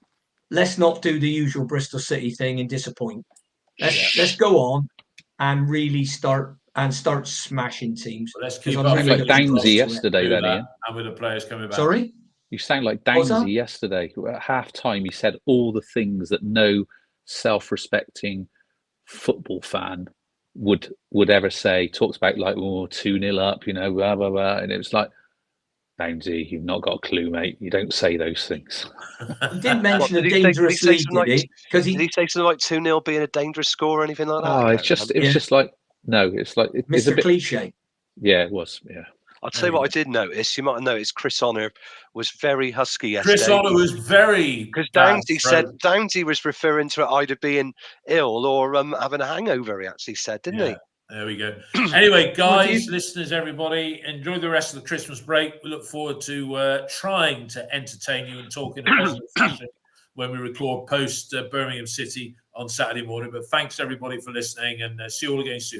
Let's not do the usual Bristol City thing and disappoint. Let's go on and really start smashing teams. Well, let's keep like Downsy yesterday, then, Ian. And with the players coming back. Sorry? You sound like Downsy yesterday. At half-time, he said all the things that no self-respecting football fan would ever say. Talks about like, 2-0 up, blah, blah, blah. And it was like, Downsy, you've not got a clue, mate. You don't say those things. He didn't mention a dangerous league, did he? Did he say something like 2-0 being a dangerous score or anything like that? Oh, it was just like, no, it's like... It's a bit cliche. Yeah, it was, yeah. I'll tell you what I did notice. You might have noticed Chris Honor was very husky yesterday. Chris Honor was very... Because Downsy was referring to it either being ill or having a hangover, he actually said, didn't he? There we go. Anyway, guys, listeners, everybody, enjoy the rest of the Christmas break. We look forward to trying to entertain you and talk in a positive fashion when we record post Birmingham City on Saturday morning. But thanks, everybody, for listening, and see you all again soon.